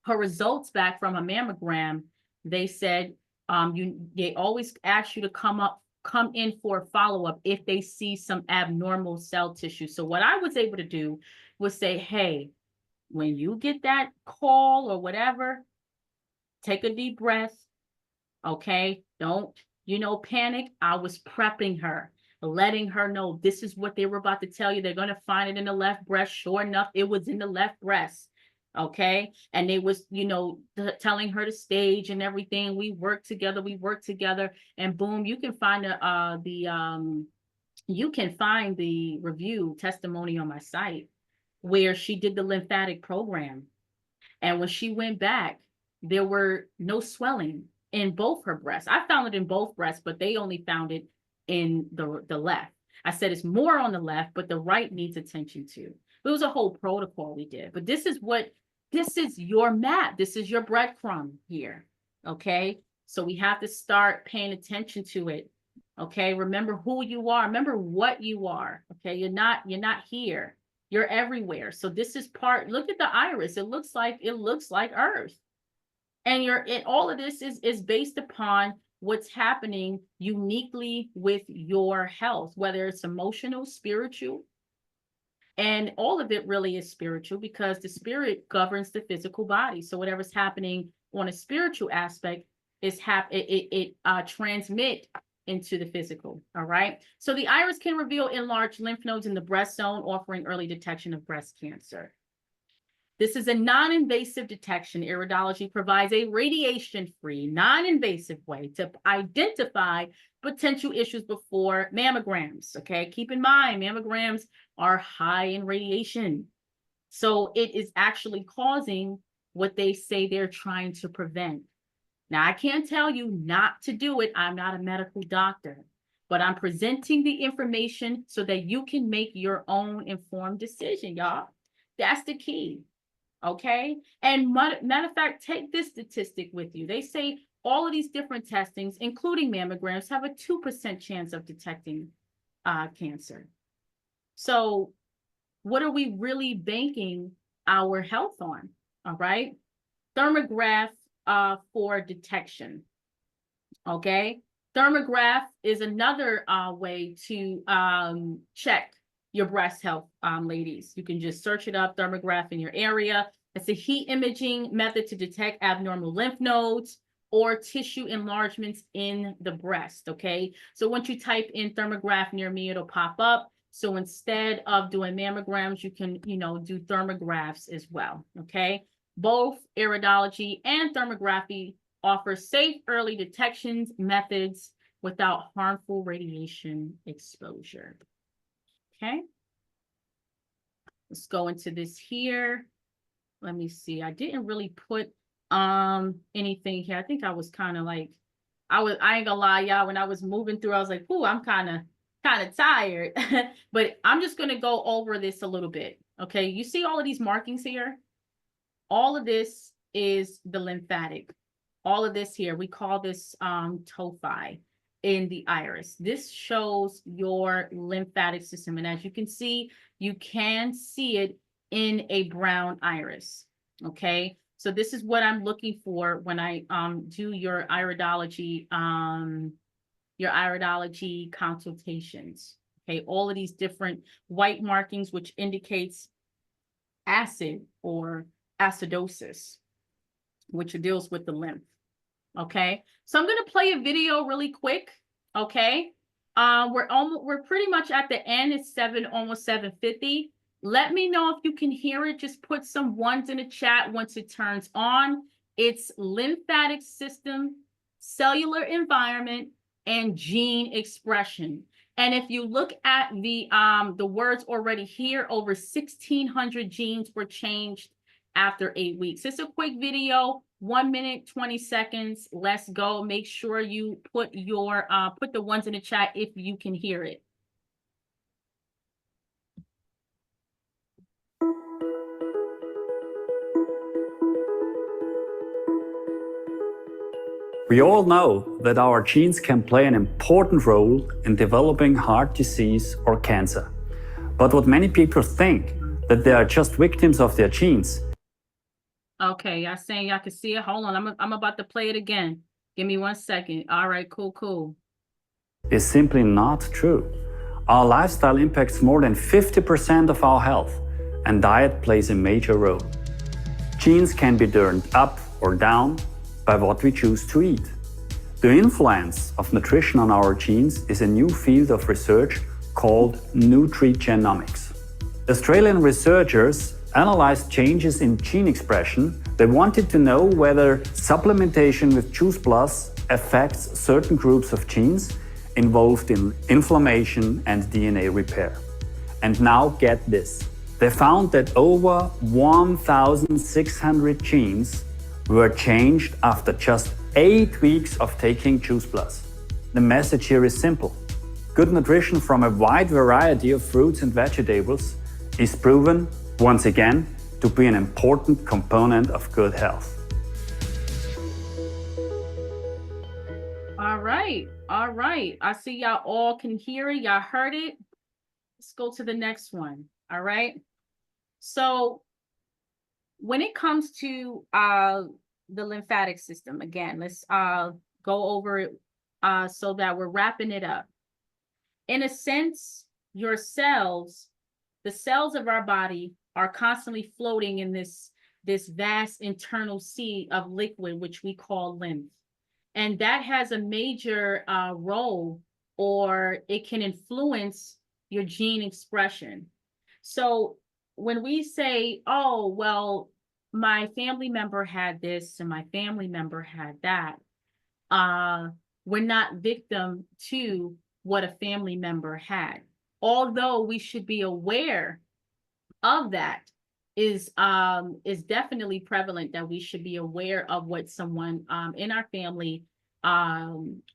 her results back from a mammogram, they said, they always ask you to come in for a follow-up if they see some abnormal cell tissue. So what I was able to do was say, hey, when you get that call or whatever, take a deep breath. Okay. Don't, panic. I was prepping her, letting her know this is what they were about to tell you. They're going to find it in the left breast. Sure enough, it was in the left breast. Okay. And they was, telling her the stage and everything. We worked together, and boom, you can find the review testimony on my site where she did the lymphatic program. And when she went back, there were no swelling in both her breasts. I found it in both breasts, but they only found it in the left. I said it's more on the left, but the right needs attention too. It was a whole protocol we did. But this is your map. This is your breadcrumb here. Okay. So we have to start paying attention to it. Okay. Remember who you are. Remember what you are. Okay. You're not here. You're everywhere. So this is look at the iris. It looks like Earth. And all of this is based upon what's happening uniquely with your health, whether it's emotional, spiritual, and all of it really is spiritual, because the spirit governs the physical body. So whatever's happening on a spiritual aspect it transmit into the physical. All right. So the iris can reveal enlarged lymph nodes in the breast zone, offering early detection of breast cancer. This is a non-invasive detection. Iridology provides a radiation-free, non-invasive way to identify potential issues before mammograms. Okay, keep in mind, mammograms are high in radiation. So it is actually causing what they say they're trying to prevent. Now, I can't tell you not to do it. I'm not a medical doctor, but I'm presenting the information so that you can make your own informed decision, y'all. That's the key. Okay. And matter of fact, take this statistic with you. They say all of these different testings, including mammograms, have a 2% chance of detecting cancer. So what are we really banking our health on? All right. Thermograph for detection. Okay. Thermograph is another way to check your breast health, ladies. You can just search it up, thermograph in your area. It's a heat imaging method to detect abnormal lymph nodes or tissue enlargements in the breast. Okay. So once you type in thermograph near me, it'll pop up. So instead of doing mammograms, you can, do thermographs as well. Okay. Both iridology and thermography offer safe early detections methods without harmful radiation exposure. Okay. Let's go into this here. Let me see. I didn't really put anything here. I think I was kind of like, I ain't gonna lie, y'all, when I was moving through, I was like, ooh, I'm kind of tired. But I'm just gonna go over this a little bit. Okay. You see all of these markings here? All of this is the lymphatic. All of this here, we call this tophi in the iris. This shows your lymphatic system. And as you can see it in a brown iris. Okay. So this is what I'm looking for when I do your iridology consultations. Okay. All of these different white markings, which indicates acid or acidosis, which deals with the lymph. Okay, so I'm going to play a video really quick. Okay, we're pretty much at the end. It's almost 7:50. Let me know if you can hear it. Just put some ones in the chat once it turns on. It's lymphatic system, cellular environment, and gene expression. And if you look at the words already here, over 1,600 genes were changed after 8 weeks. It's a quick video, 1 minute, 20 seconds. Let's go. Make sure you put the ones in the chat if you can hear it. We all know that our genes can play an important role in developing heart disease or cancer. But what many people think, that they are just victims of their genes. Okay, y'all saying y'all can see it? Hold on, I'm about to play it again. Give me 1 second. All right, cool. Is simply not true. Our lifestyle impacts more than 50% of our health, and diet plays a major role. Genes can be turned up or down by what we choose to eat. The influence of nutrition on our genes is a new field of research called nutrigenomics. Australian researchers analyzed changes in gene expression. They wanted to know whether supplementation with Juice Plus affects certain groups of genes involved in inflammation and DNA repair. And now get this. They found that over 1,600 genes were changed after just 8 weeks of taking Juice Plus. The message here is simple. Good nutrition from a wide variety of fruits and vegetables is proven, once again, to be an important component of good health. All right. I see y'all all can hear it. Y'all heard it. Let's go to the next one. All right. So when it comes to the lymphatic system, again, let's go over it so that we're wrapping it up. In a sense, your cells, the cells of our body are constantly floating in this vast internal sea of liquid, which we call lymph. And that has a major role, or it can influence your gene expression. So when we say, oh, well, my family member had this and my family member had that, we're not victim to what a family member had. Although we should be aware of that, is definitely prevalent, that we should be aware of what someone in our family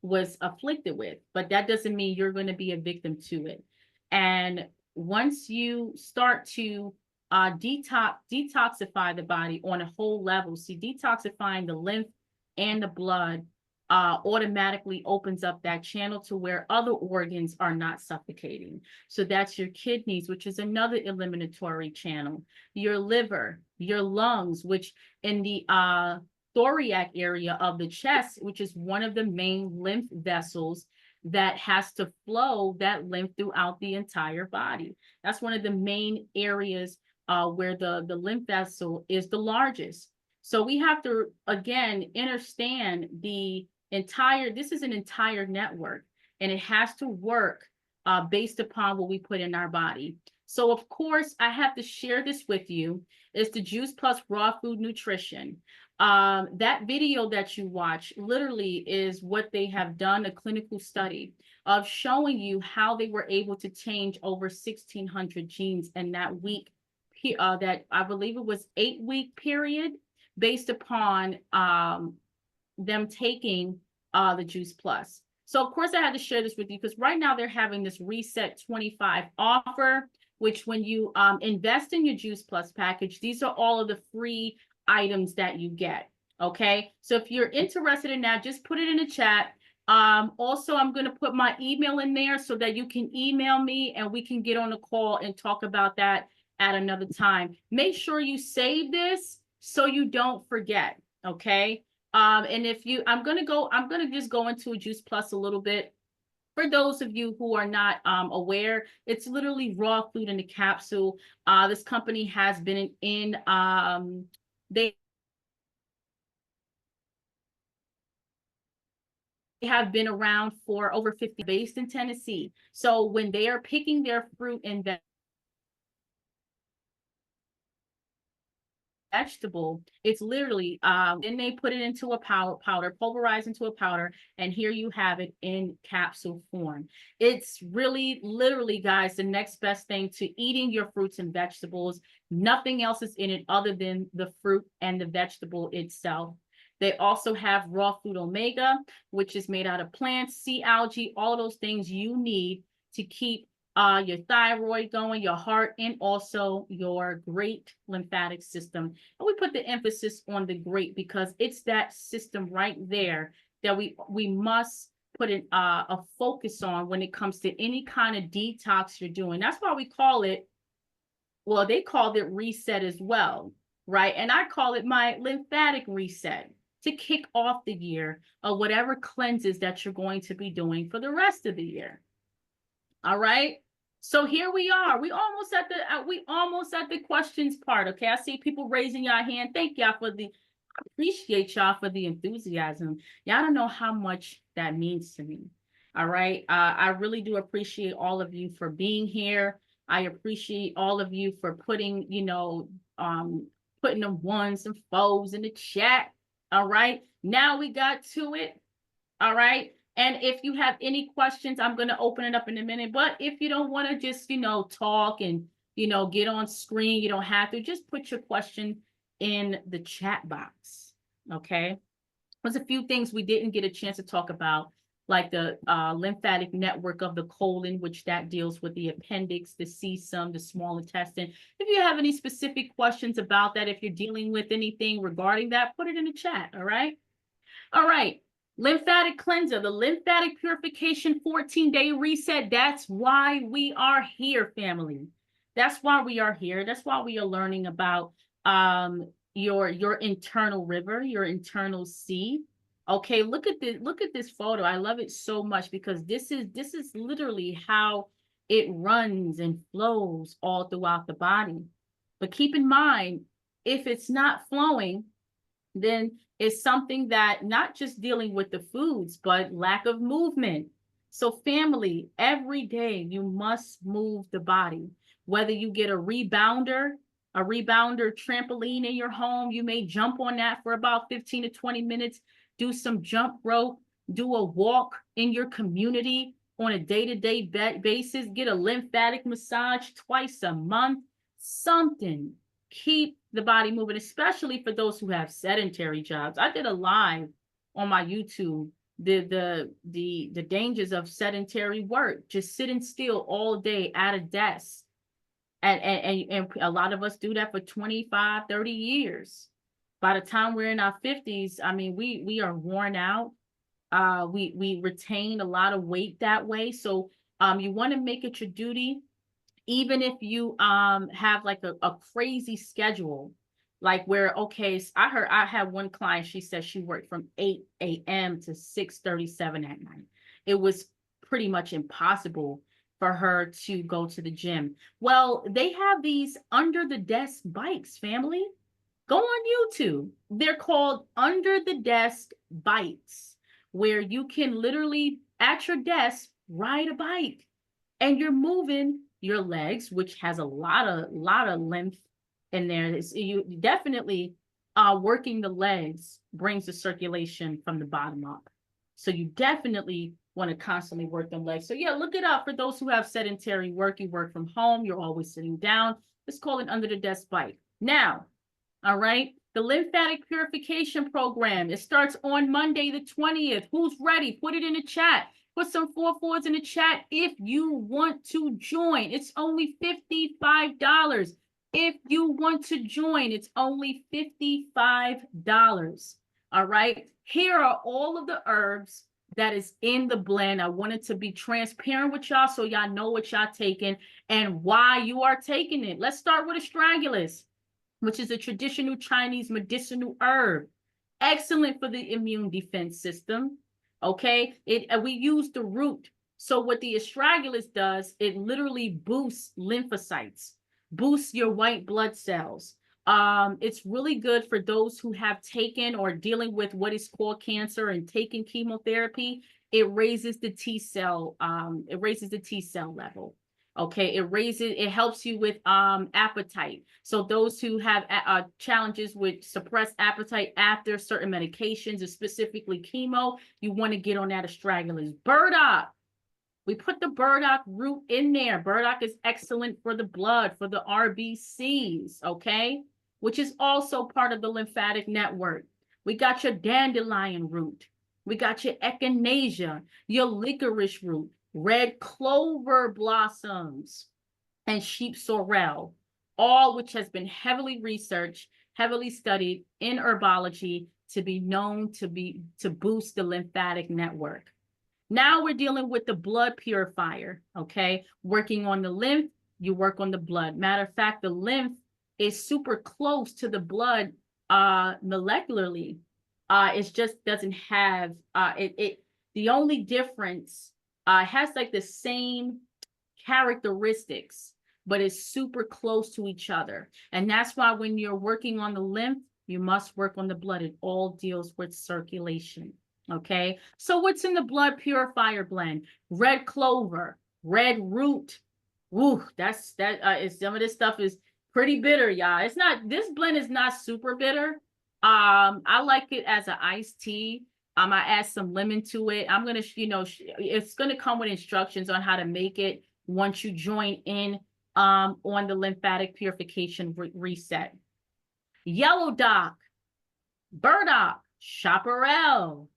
was afflicted with, but that doesn't mean you're going to be a victim to it. And once you start to detoxify the body on a whole level, see, detoxifying the lymph and the blood automatically opens up that channel to where other organs are not suffocating. So that's your kidneys, which is another eliminatory channel, your liver, your lungs, which in the thoracic area of the chest, which is one of the main lymph vessels that has to flow that lymph throughout the entire body. That's one of the main areas where the lymph vessel is the largest. So we have to, again, understand this is an entire network, and it has to work based upon what we put in our body. So of course, I have to share this with you. It's the Juice Plus Raw Food Nutrition. That video that you watch literally is what they have done, a clinical study of showing you how they were able to change over 1,600 genes in that week, that I believe it was 8-week period, based upon them taking the Juice Plus. So of course I had to share this with you because right now they're having this Reset 25 offer, which when you invest in your Juice Plus package, these are all of the free items that you get. Okay, so if you're interested in that, just put it in the chat. Also, I'm going to put my email in there so that you can email me and we can get on a call and talk about that at another time. Make sure you save this so you don't forget. Okay. And if you, I'm going to just go into a Juice Plus a little bit. For those of you who are not aware, it's literally raw food in a capsule. This company has been they have been around for over 50, based in Tennessee. So when they are picking their fruit and vegetable, it's literally then they put it into a powder, pulverized into a powder, and here you have it in capsule form. It's really literally, guys, the next best thing to eating your fruits and vegetables. Nothing else is in it other than the fruit and the vegetable itself. They also have raw food omega, which is made out of plants, sea algae, all of those things you need to keep your thyroid going, your heart, and also your great lymphatic system. And we put the emphasis on the great because it's that system right there that we must put a focus on when it comes to any kind of detox you're doing. That's why we call it, well, they called it reset as well, right? And I call it my lymphatic reset to kick off the year of whatever cleanses that you're going to be doing for the rest of the year. All right. So here we are. We almost at the questions part. Okay. I see people raising your hand. Thank y'all I appreciate y'all for the enthusiasm. Y'all don't know how much that means to me. All right. I really do appreciate all of you for being here. I appreciate all of you for putting, putting them ones and foes in the chat. All right. Now we got to it. All right. And if you have any questions, I'm going to open it up in a minute. But if you don't want to just, talk and, get on screen, you don't have to. Just put your question in the chat box. Okay. There's a few things we didn't get a chance to talk about, like the lymphatic network of the colon, which that deals with the appendix, the cecum, the small intestine. If you have any specific questions about that, if you're dealing with anything regarding that, put it in the chat. All right. All right. Lymphatic cleanser, the lymphatic purification 14-day reset. That's why we are here, family. That's why we are here. That's why we are learning about your internal river, your internal sea. Okay, look at this photo. I love it so much because this is literally how it runs and flows all throughout the body. But keep in mind, if it's not flowing, then it's something that not just dealing with the foods, but lack of movement. So family, every day you must move the body. Whether you get a rebounder trampoline in your home, you may jump on that for about 15 to 20 minutes, do some jump rope, do a walk in your community on a day-to-day basis, get a lymphatic massage twice a month, something. Keep the body moving, especially for those who have sedentary jobs. I did a live on my YouTube, the dangers of sedentary work, just sitting still all day at a desk. And a lot of us do that for 25, 30 years. By the time we're in our 50s, I mean, we are worn out. We retain a lot of weight that way. So you want to make it your duty, even if you have like a crazy schedule, like where, okay, so I had one client, she said she worked from 8 a.m. to 6:37 at night. It was pretty much impossible for her to go to the gym. Well, they have these under the desk bikes, family. Go on YouTube. They're called under the desk bikes, where you can literally at your desk ride a bike and you're moving your legs, which has a lot of lymph in there. You definitely working the legs brings the circulation from the bottom up. So you definitely want to constantly work the legs. So yeah, look it up for those who have sedentary work. You work from home, you're always sitting down. Let's call it under the desk bike. Now, all right, the lymphatic purification program, it starts on Monday the 20th. Who's ready? Put it in the chat. Put some 4-4s in the chat if you want to join. It's only $55. If you want to join, it's only $55. All right. Here are all of the herbs that is in the blend. I wanted to be transparent with y'all so y'all know what y'all taking and why you are taking it. Let's start with astragalus, which is a traditional Chinese medicinal herb. Excellent for the immune defense system. Okay, we use the root. So what the astragalus does, it literally boosts lymphocytes, boosts your white blood cells. It's really good for those who have taken or dealing with what is called cancer and taking chemotherapy. It raises the T cell, level. Okay, it helps you with appetite. So those who have challenges with suppressed appetite after certain medications, and specifically chemo, you want to get on that astragalus. Burdock. We put the burdock root in there. Burdock is excellent for the blood, for the RBCs, okay? Which is also part of the lymphatic network. We got your dandelion root. We got your echinacea, your licorice root, red clover blossoms, and sheep sorrel, all which has been heavily researched, heavily studied in herbology to be known to boost the lymphatic network. Now we're dealing with the blood purifier, okay? Working on the lymph, you work on the blood. Matter of fact, the lymph is super close to the blood molecularly. It just doesn't have, the only difference, has like the same characteristics, but it's super close to each other. And that's why when you're working on the lymph, you must work on the blood. It all deals with circulation. Okay, so what's in the blood purifier blend? Red clover, red root. Woo, some of this stuff is pretty bitter, y'all. It's not, this blend is not super bitter. I like it as an iced tea. I add some lemon to it. I'm gonna, it's gonna come with instructions on how to make it once you join in on the lymphatic purification reset. Yellow dock, burdock, chaparral,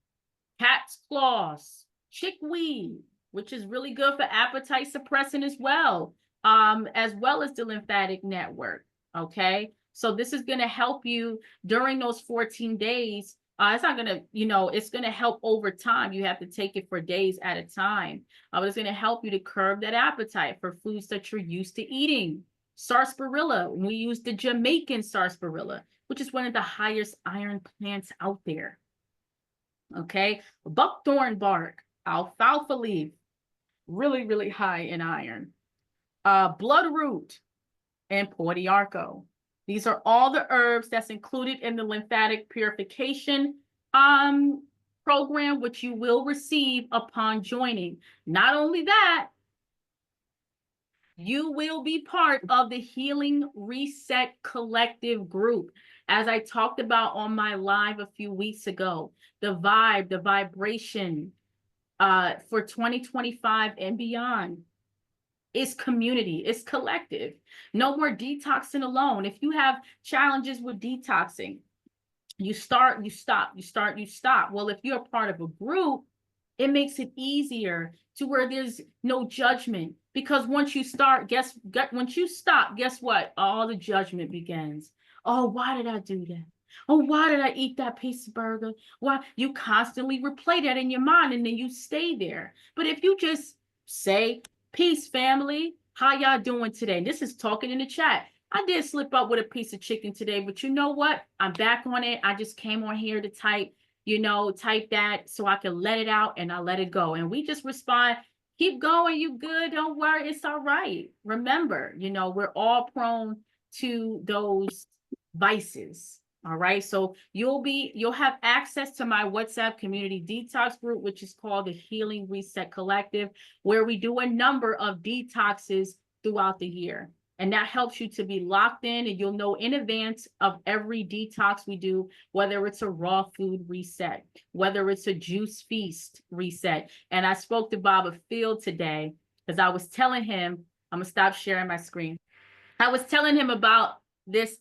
cat's claws, chickweed, which is really good for appetite suppressant as well as the lymphatic network. Okay, so this is going to help you during those 14 days. It's not going to, it's going to help over time. You have to take it for days at a time. But it's going to help you to curb that appetite for foods that you're used to eating. Sarsaparilla, we use the Jamaican sarsaparilla, which is one of the highest iron plants out there. Okay, buckthorn bark, alfalfa leaf, really, really high in iron. Bloodroot and portiarco. These are all the herbs that's included in the lymphatic purification program, which you will receive upon joining. Not only that, you will be part of the Healing Reset Collective group. As I talked about on my live a few weeks ago, the vibration for 2025 and beyond is community, it's collective. No more detoxing alone. If you have challenges with detoxing, you start, you stop, you start, you stop. Well, if you're a part of a group, it makes it easier to where there's no judgment. Because once you start, once you stop, guess what? All the judgment begins. Oh, why did I do that? Oh, why did I eat that piece of burger? Why? You constantly replay that in your mind and then you stay there. But if you just say, peace, family, how y'all doing today? And this is talking in the chat. I did slip up with a piece of chicken today, but you know what? I'm back on it. I just came on here to type that so I can let it out, and I let it go. And we just respond, keep going, you good, don't worry, it's all right. Remember, we're all prone to those vices. All right, so you'll have access to my WhatsApp community detox group, which is called the Healing Reset Collective, where we do a number of detoxes throughout the year. And that helps you to be locked in, and you'll know in advance of every detox we do, whether it's a raw food reset, whether it's a juice feast reset. And I spoke to Baba Field today because I was telling him, I'm gonna stop sharing my screen. I was telling him about this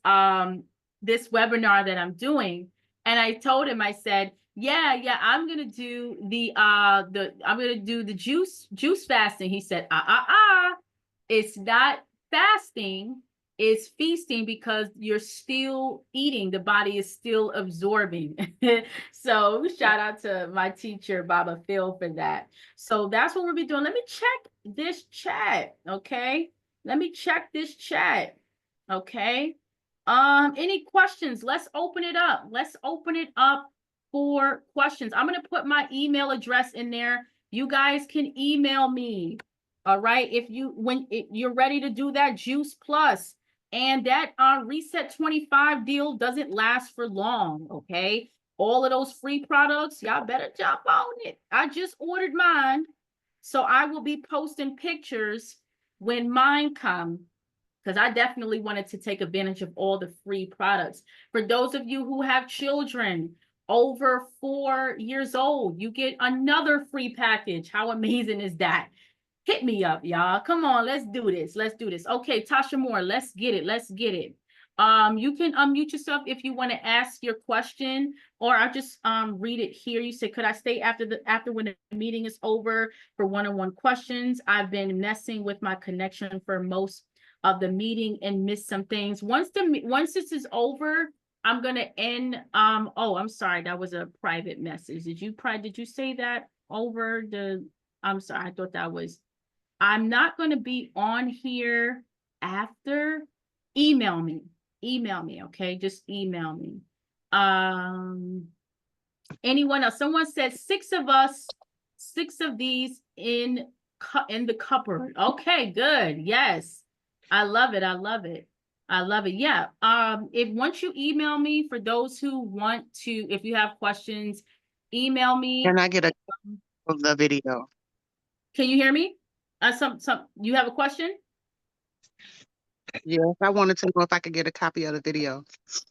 this webinar that I'm doing, and I told him, I said, yeah, I'm gonna do the juice fasting. He said, it's not fasting, it's feasting, because you're still eating, the body is still absorbing. So shout out to my teacher Baba Phil for that. So that's what we'll be doing. Let me check this chat. Okay, let me check this chat. Okay, any questions? Let's open it up. Let's open it up for questions. I'm going to put my email address in there. You guys can email me. All right, if you're ready to do that Juice Plus, and that Reset 25 deal doesn't last for long. Okay, all of those free products, y'all better jump on it. I just ordered mine, so I will be posting pictures when mine come, because I definitely wanted to take advantage of all the free products. For those of you who have children over 4 years old, you get another free package. How amazing is that? Hit me up, y'all. Come on, let's do this. Let's do this. Okay, Tasha Moore, let's get it. Let's get it. You can unmute yourself if you want to ask your question, or I'll just read it here. You said, could I stay after when the meeting is over for one-on-one questions? I've been messing with my connection for most of the meeting and missed some things. Once this is over, I'm gonna end, oh, I'm sorry, that was a private message. Did you say that over the, I'm sorry, I thought that was, I'm not gonna be on here after. Email me, okay? Just email me. Anyone else? Someone said 6 of us, 6 of these in the cupboard. Okay, good. Yes. I love it. I love it. I love it. Yeah. If once you email me, for those who want to, if you have questions, email me. Can I get a of the video? Can you hear me? You have a question? Yes, I wanted to know if I could get a copy of the video.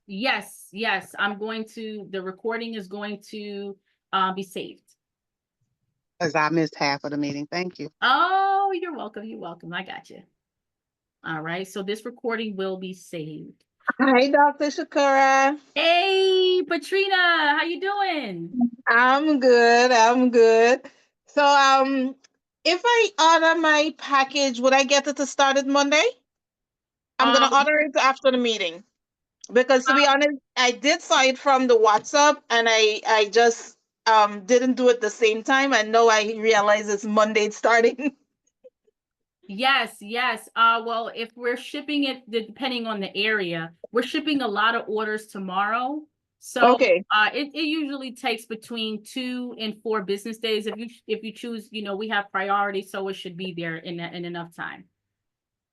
Yes, yes. The recording is going to be saved. Because I missed half of the meeting. Thank you. Oh, you're welcome. You're welcome. I got you. All right. So this recording will be saved. Hi, Dr. Shakura. Hey, Patrina, how you doing? I'm good. I'm good. So, if I order my package, would I get it to start it Monday? I'm gonna order it after the meeting because, to be honest, I did saw it from the WhatsApp and I just didn't do it the same time. And now I realize it's Monday starting. Yes, yes. Well, if we're shipping it, depending on the area, we're shipping a lot of orders tomorrow. So Okay. it usually takes between 2 and 4 business days. If you choose, we have priority, so it should be there in enough time.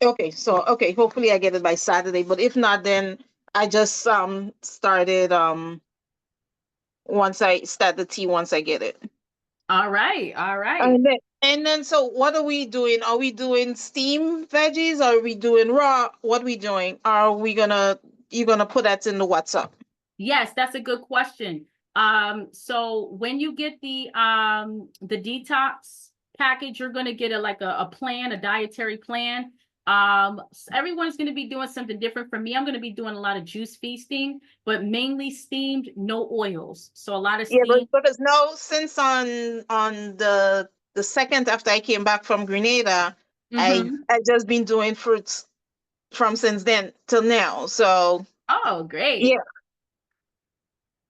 Okay. So hopefully I get it by Saturday. But if not, then I just started once I start the tea once I get it. All right, all right. And then so what are we doing? Are we doing steamed veggies? Or are we doing raw? What are we doing? Are we you gonna put that in the WhatsApp? Yes, that's a good question. So when you get the detox package, you're gonna get a plan, a dietary plan. Everyone's gonna be doing something different. For me, I'm gonna be doing a lot of juice feasting, but mainly steamed, no oils. So a lot of Yeah, steamed. but because no, since on the second after I came back from Grenada, I just been doing fruits from since then till now. So Oh, great. yeah.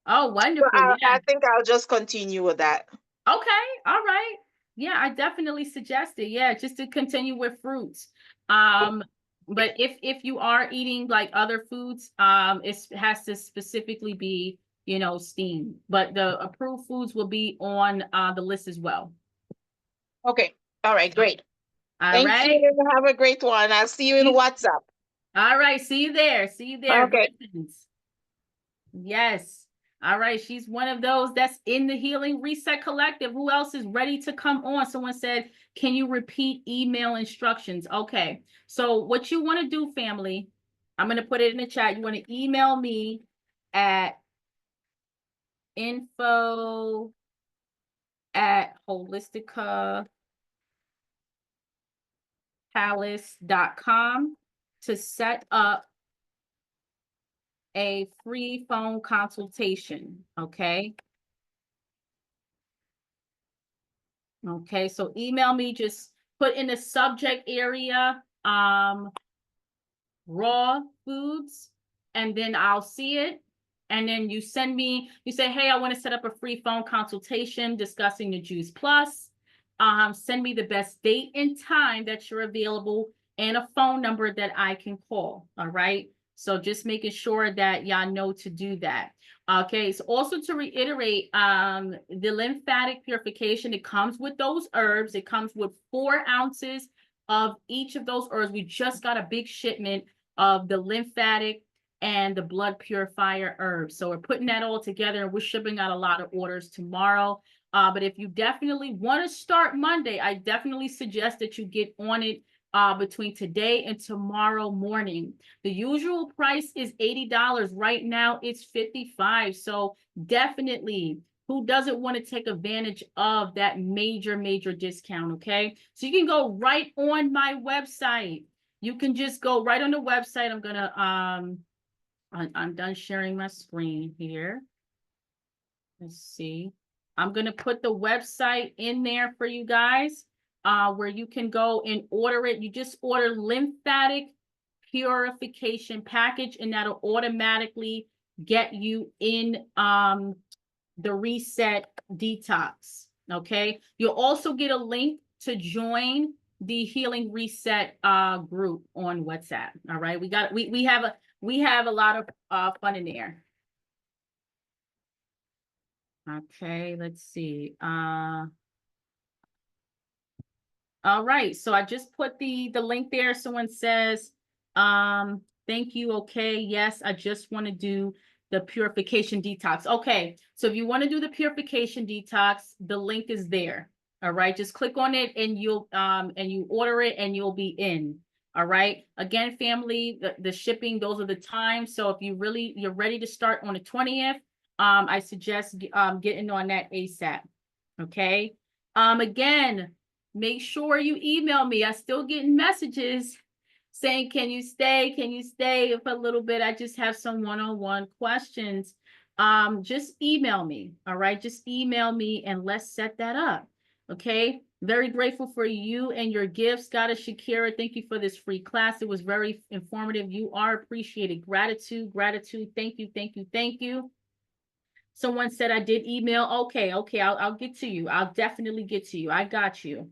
Oh, So wonderful. I Yeah. think I'll just continue with that. Okay. All right. Yeah, I definitely suggest it. Yeah, just to continue with fruits. But if you are eating like other foods, it has to specifically be, steamed. But the approved foods will be on the list as well. Okay. All right, great. All Thank right. you. Have a great one. I'll see you in WhatsApp. All right. See you there. See you there. Okay. Blessings. Yes. All right. She's one of those that's in the Healing Reset Collective. Who else is ready to come on? Someone said, can you repeat email instructions? Okay. So what you want to do, family, I'm going to put it in the chat. You want to email me at info@holisticapalace.com to set up a free phone consultation. Okay. Okay, so email me, just put in the subject area, raw foods, and then I'll see it. And then you say, hey, I want to set up a free phone consultation discussing the Juice Plus. Send me the best date and time that you're available and a phone number that I can call. All right. So just making sure that y'all know to do that. Okay, so also to reiterate, the lymphatic purification, it comes with those herbs. It comes with 4 ounces of each of those herbs. We just got a big shipment of the lymphatic and the blood purifier herbs. So we're putting that all together and we're shipping out a lot of orders tomorrow. But if you definitely want to start Monday, I definitely suggest that you get on it between today and tomorrow morning. The usual price is $80. Right now it's $55. So definitely, who doesn't want to take advantage of that major discount? Okay, so you can go right on my website. You can just go right on the website. I'm gonna I'm done sharing my screen here. Let's see. I'm gonna put the website in there for you guys, where you can go and order it. You just order lymphatic purification package, and that'll automatically get you in the reset detox. Okay. You'll also get a link to join the healing reset group on WhatsApp. All right. We have a lot of fun in there. Okay, let's see. All right, so I just put the link there. Someone says, thank you. Okay, yes, I just want to do the purification detox. Okay, so if you want to do the purification detox, the link is there. All right, just click on it and you order it and you'll be in. All right. Again, family, the shipping, those are the times. So if you're ready to start on the 20th, I suggest getting on that ASAP. Okay. Again, make sure you email me. I still getting messages saying, can you stay? Can you stay for a little bit? I just have some one-on-one questions. Just email me. All right. Just email me and let's set that up. Okay. Very grateful for you and your gifts. Goddess Shakira, thank you for this free class. It was very informative. You are appreciated. Gratitude, gratitude. Thank you, thank you, thank you. Someone said I did email. Okay, I'll get to you. I'll definitely get to you. I got you.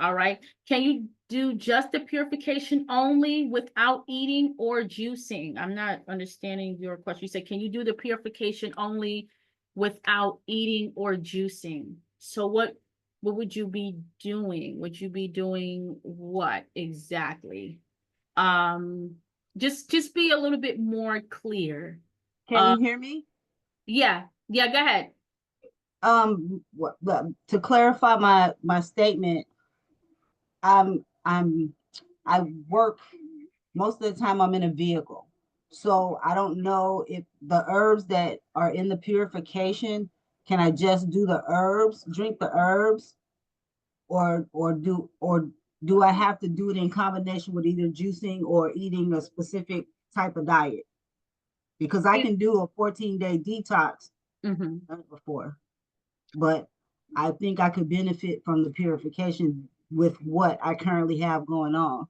All right. Can you do just the purification only without eating or juicing? I'm not understanding your question. You said, can you do the purification only without eating or juicing? So what would you be doing? Would you be doing what exactly? Just be a little bit more clear. Can you hear me? Yeah, go ahead. To clarify my statement, I work most of the time. I'm in a vehicle, so I don't know if the herbs that are in the purification, can I just do the herbs, drink the herbs, or do I have to do it in combination with either juicing or eating a specific type of diet? Because I can do a 14-day detox before, but I think I could benefit from the purification with what I currently have going on.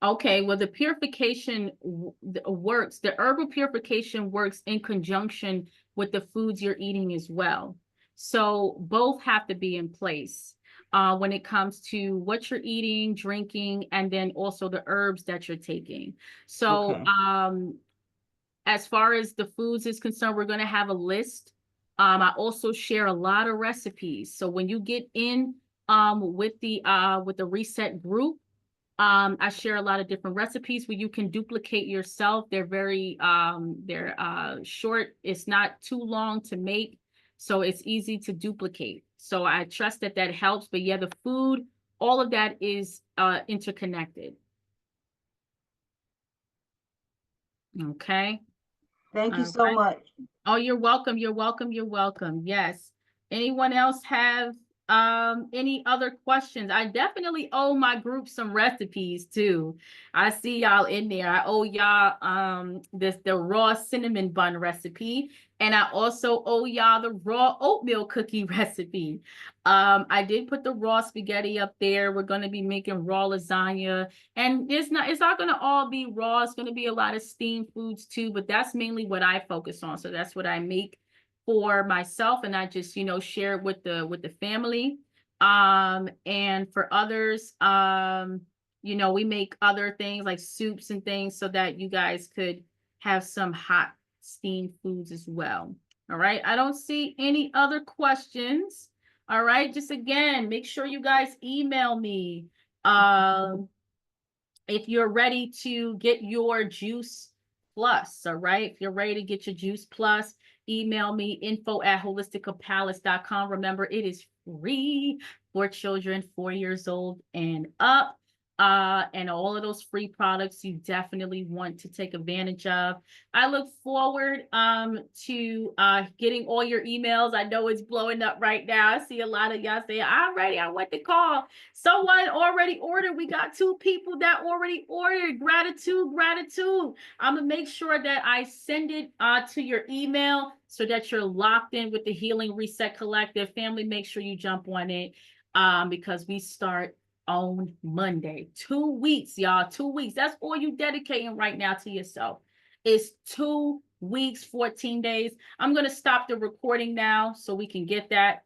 Okay, well, the purification works. The herbal purification works in conjunction with the foods you're eating as well. So both have to be in place when it comes to what you're eating, drinking, and then also the herbs that you're taking. So Okay. As far as the foods is concerned, we're going to have a list. I also share a lot of recipes. So when you get in with the reset group, I share a lot of different recipes where you can duplicate yourself. They're very short. It's not too long to make, so it's easy to duplicate. So I trust that helps. But yeah, the food, all of that is interconnected. Okay. Thank you so much. Oh, you're welcome. You're welcome. You're welcome. Yes. Anyone else have any other questions? I definitely owe my group some recipes too. I see y'all in there. I owe y'all the raw cinnamon bun recipe, and I also owe y'all the raw oatmeal cookie recipe. I did put the raw spaghetti up there. We're going to be making raw lasagna, and it's not going to all be raw. It's going to be a lot of steamed foods too, but that's mainly what I focus on. So that's what I make for myself, and I just, share it with the family. And for others, we make other things like soups and things so that you guys could have some hot steamed foods as well. All right. I don't see any other questions. All right. Just again, make sure you guys email me if you're ready to get your juice plus. All right. If you're ready to get your juice plus, email me info@holisticaPalace.com. Remember, it is free for children 4 years old and up. And all of those free products you definitely want to take advantage of. I look forward to getting all your emails. I know it's blowing up right now. I see a lot of y'all saying, I'm ready. I want the call. Someone already ordered. We got 2 people that already ordered. Gratitude, gratitude. I'm going to make sure that I send it to your email so that you're locked in with the Healing Reset Collective. Family, make sure you jump on it because we start on Monday. 2 weeks, y'all. 2 weeks. That's all you dedicating right now to yourself. It's 2 weeks, 14 days. I'm going to stop the recording now so we can get that.